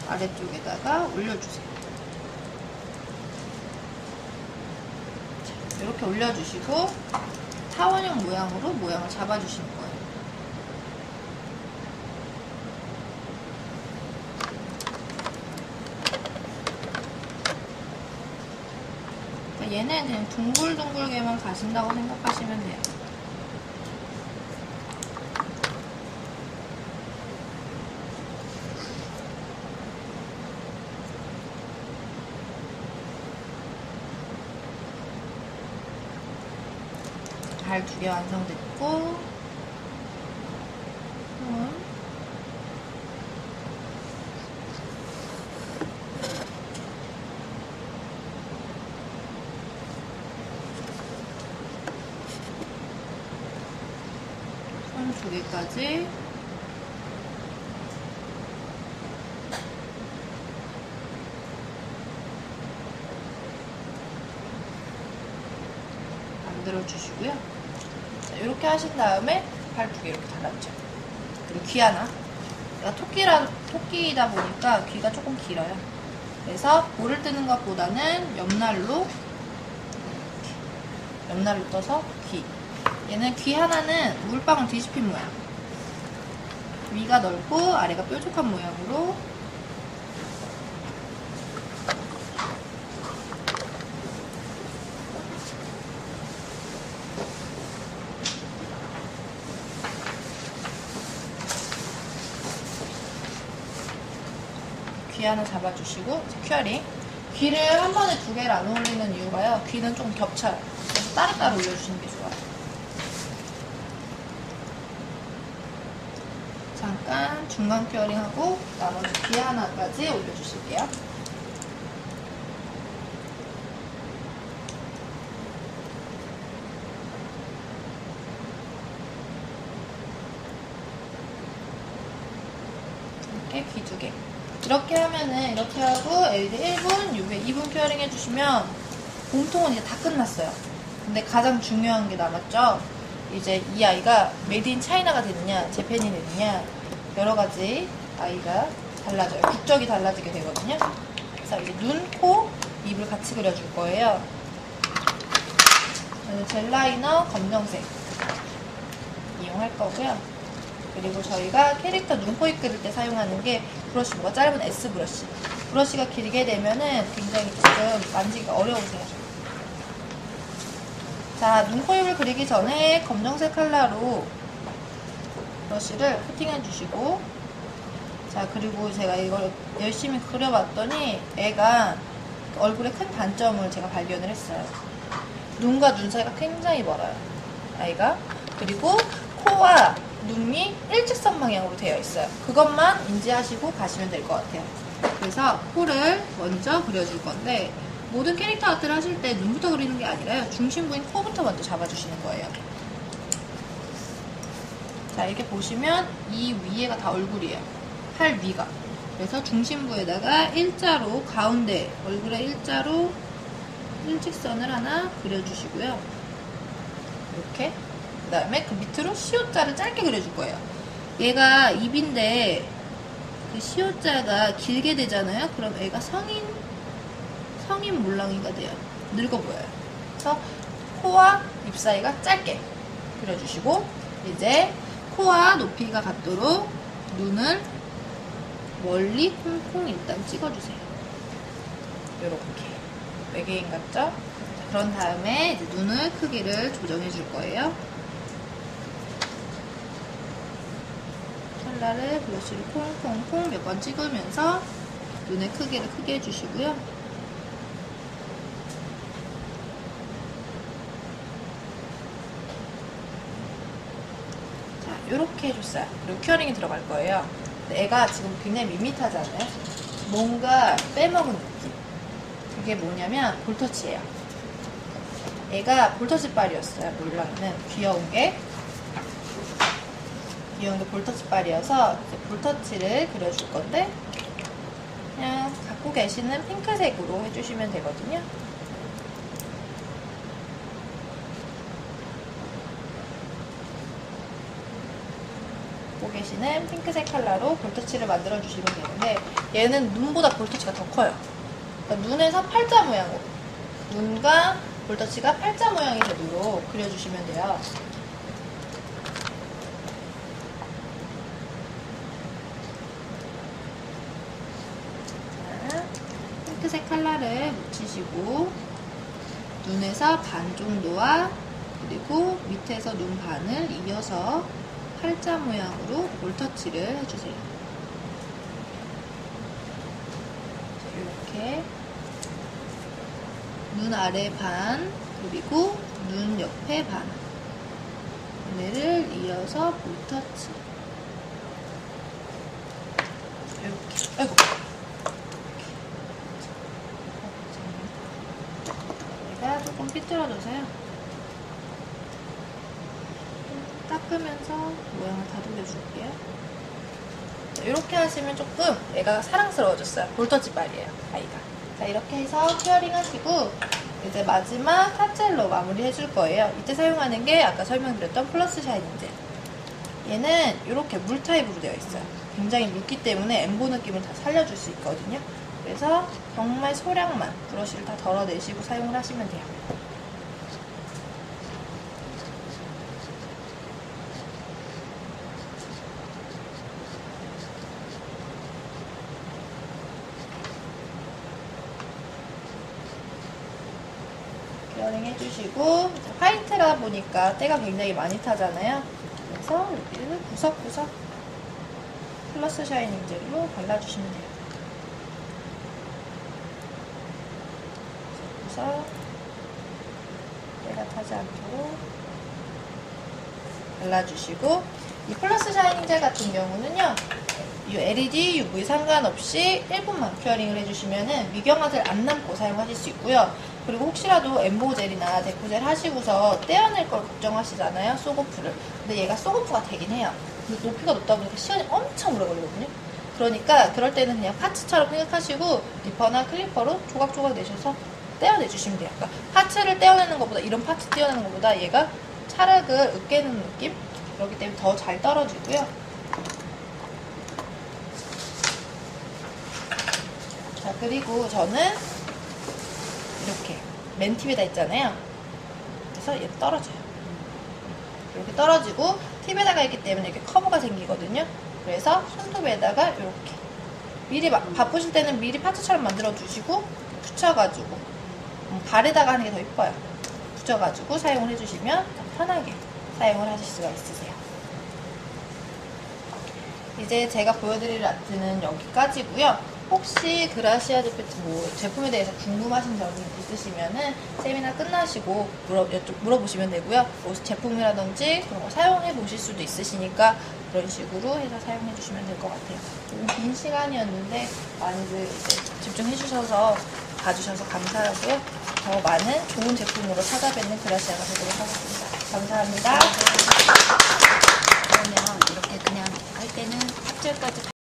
Speaker 2: 아래쪽에다가 올려주세요. 자, 이렇게 올려주시고 타원형 모양으로 모양을 잡아주시는 거예요. 얘는 그냥 둥글둥글게만 가신다고 생각하시면 돼요. 발 2개 완성됐고, 손 2개까지 만들어 주시고요. 자, 이렇게 하신 다음에 발 2개 이렇게 달았죠. 그리고 귀 하나. 얘가 토끼이다 보니까 귀가 조금 길어요. 그래서 볼을 뜨는 것보다는 옆날로 떠서 귀. 얘는 귀 하나는 물방울 뒤집힌 모양. 위가 넓고 아래가 뾰족한 모양으로 귀 하나 잡아주시고, 큐어링. 귀를 한 번에 2개를 안 올리는 이유가요, 귀는 좀 겹쳐요. 그래서 따로따로 올려주시는 게 좋아요. 잠깐 중간 큐어링하고 나머지 귀 하나까지 올려주실게요. 이렇게 귀 2개. 이렇게 하면은 이렇게 하고 LED 1분, UV 2분 큐어링 해주시면 몸통은 이제 다 끝났어요. 근데 가장 중요한 게 남았죠. 이제 이 아이가 메이드 인 차이나가 되느냐, 재팬이 되느냐, 여러 가지 아이가 달라져요. 국적이 달라지게 되거든요. 그래서 이제 눈, 코, 입을 같이 그려줄 거예요. 저는 젤 라이너 검정색 이용할 거고요. 그리고 저희가 캐릭터 눈, 코, 입 그릴 때 사용하는 게 브러쉬보다 짧은 S 브러쉬. 브러쉬가 길게 되면은 굉장히 조금 만지기가 어려우세요. 자, 눈, 코, 입을 그리기 전에 검정색 컬러로 브러쉬를 코팅해 주시고, 자, 그리고 제가 이걸 열심히 그려봤더니 애가 얼굴에 큰 단점을 제가 발견을 했어요. 눈과 눈 사이가 굉장히 멀어요, 아이가. 그리고 코와 눈이 일직선 방향으로 되어 있어요. 그것만 인지하시고 가시면 될 것 같아요. 그래서 코를 먼저 그려줄 건데 모든 캐릭터 아트를 하실 때 눈부터 그리는 게 아니라요. 중심부인 코부터 먼저 잡아주시는 거예요. 자, 이렇게 보시면 이 위에가 다 얼굴이에요. 팔 위가. 그래서 중심부에다가 일자로 가운데 얼굴에 일자로 일직선을 하나 그려주시고요. 이렇게. 그 다음에 그 밑으로 시옷자를 짧게 그려줄 거예요. 얘가 입인데 그 시옷자가 길게 되잖아요. 그럼 애가 성인 몰랑이가 돼요. 늙어 보여요. 그래서 코와 입 사이가 짧게 그려주시고 이제 코와 높이가 같도록 눈을 멀리 콩콩 일단 찍어주세요. 이렇게 외계인 같죠? 그런 다음에 이제 눈을 크기를 조정해 줄 거예요. 컬러를 브러쉬를 콩콩콩 몇 번 찍으면서 눈의 크기를 크게 해주시고요. 자, 이렇게 해줬어요. 그리고 큐어링이 들어갈 거예요. 근데 애가 지금 굉장히 밋밋하잖아요. 뭔가 빼먹은 느낌. 그게 뭐냐면 볼터치예요. 애가 볼터치빨이었어요. 몰랑이는 귀여운 게 볼터치빨이어서 이제 볼터치를 그려줄 건데 그냥 갖고 계시는 핑크색으로 해주시면 되거든요. 갖고 계시는 핑크색 컬러로 볼터치를 만들어 주시면 되는데 얘는 눈보다 볼터치가 더 커요. 그러니까 눈에서 팔자 모양으로 눈과 볼터치가 팔자 모양이 되도록 그려주시면 돼요. 자, 핑크색 컬러를 묻히시고 눈에서 반 정도와 그리고 밑에서 눈 반을 이어서 팔자 모양으로 볼터치를 해주세요. 이렇게 눈 아래 반 그리고 눈 옆에 반 얘를 이어서 볼터치 이렇게 아이고 얘가 조금 삐뚤어져서요. 닦으면서 모양을 다듬어줄게요. 이렇게 하시면 조금 얘가 사랑스러워졌어요. 볼터치 빨이에요, 아이가. 자, 이렇게 해서 큐어링 하시고 이제 마지막 탑젤로 마무리 해줄 거예요. 이때 사용하는 게 아까 설명드렸던 플러스 샤이닝 젤. 얘는 이렇게 물 타입으로 되어 있어요. 굉장히 묽기 때문에 엠보 느낌을 다 살려줄 수 있거든요. 그래서 정말 소량만 브러쉬를 다 덜어내시고 사용을 하시면 돼요. 큐어링 해주시고 화이트라 보니까 때가 굉장히 많이 타잖아요. 그래서 여기를 구석구석 플러스 샤이닝 젤로 발라주시면 돼요. 구석구석 때가 타지 않도록 발라주시고 이 플러스 샤이닝 젤 같은 경우는요. 이 LED, UV 상관없이 1분만 큐어링을 해주시면은 미경화들 안 남고 사용하실 수 있고요. 그리고 혹시라도 엠보젤이나 데코젤 하시고서 떼어낼 걸 걱정하시잖아요. 속오프를. 근데 얘가 속오프가 되긴 해요. 근데 높이가 높다 보니까 시간이 엄청 오래 걸리거든요. 그러니까 그럴 때는 그냥 파츠처럼 생각하시고 리퍼나 클리퍼로 조각조각 내셔서 떼어내주시면 돼요. 그러니까 파츠를 떼어내는 것보다 이런 파츠 떼어내는 것보다 얘가 찰흙을 으깨는 느낌? 그렇기 때문에 더 잘 떨어지고요. 자, 그리고 저는 이렇게 맨팁에다 있잖아요. 그래서 얘 떨어져요. 이렇게 떨어지고 팁에다가 있기 때문에 이렇게 커브가 생기거든요. 그래서 손톱에다가 이렇게 미리 바쁘실 때는 미리 파츠처럼 만들어 두시고 붙여가지고 발에다가 하는 게 더 이뻐요. 붙여가지고 사용을 해주시면 더 편하게 사용을 하실 수가 있으세요. 이제 제가 보여드릴 아트는 여기까지고요. 혹시 그라시아 제품에 대해서 궁금하신 점이 있으시면은 세미나 끝나시고 물어보시면 되고요. 뭐 제품이라든지 그런 거 사용해 보실 수도 있으시니까 그런 식으로 해서 사용해 주시면 될 것 같아요. 조금 긴 시간이었는데 많이들 이제 집중해 주셔서 봐주셔서 감사하고요. 더 많은 좋은 제품으로 찾아뵙는 그라시아가 되도록 하겠습니다. 감사합니다.
Speaker 4: 그러면 이렇게 그냥 할 때는 합절까지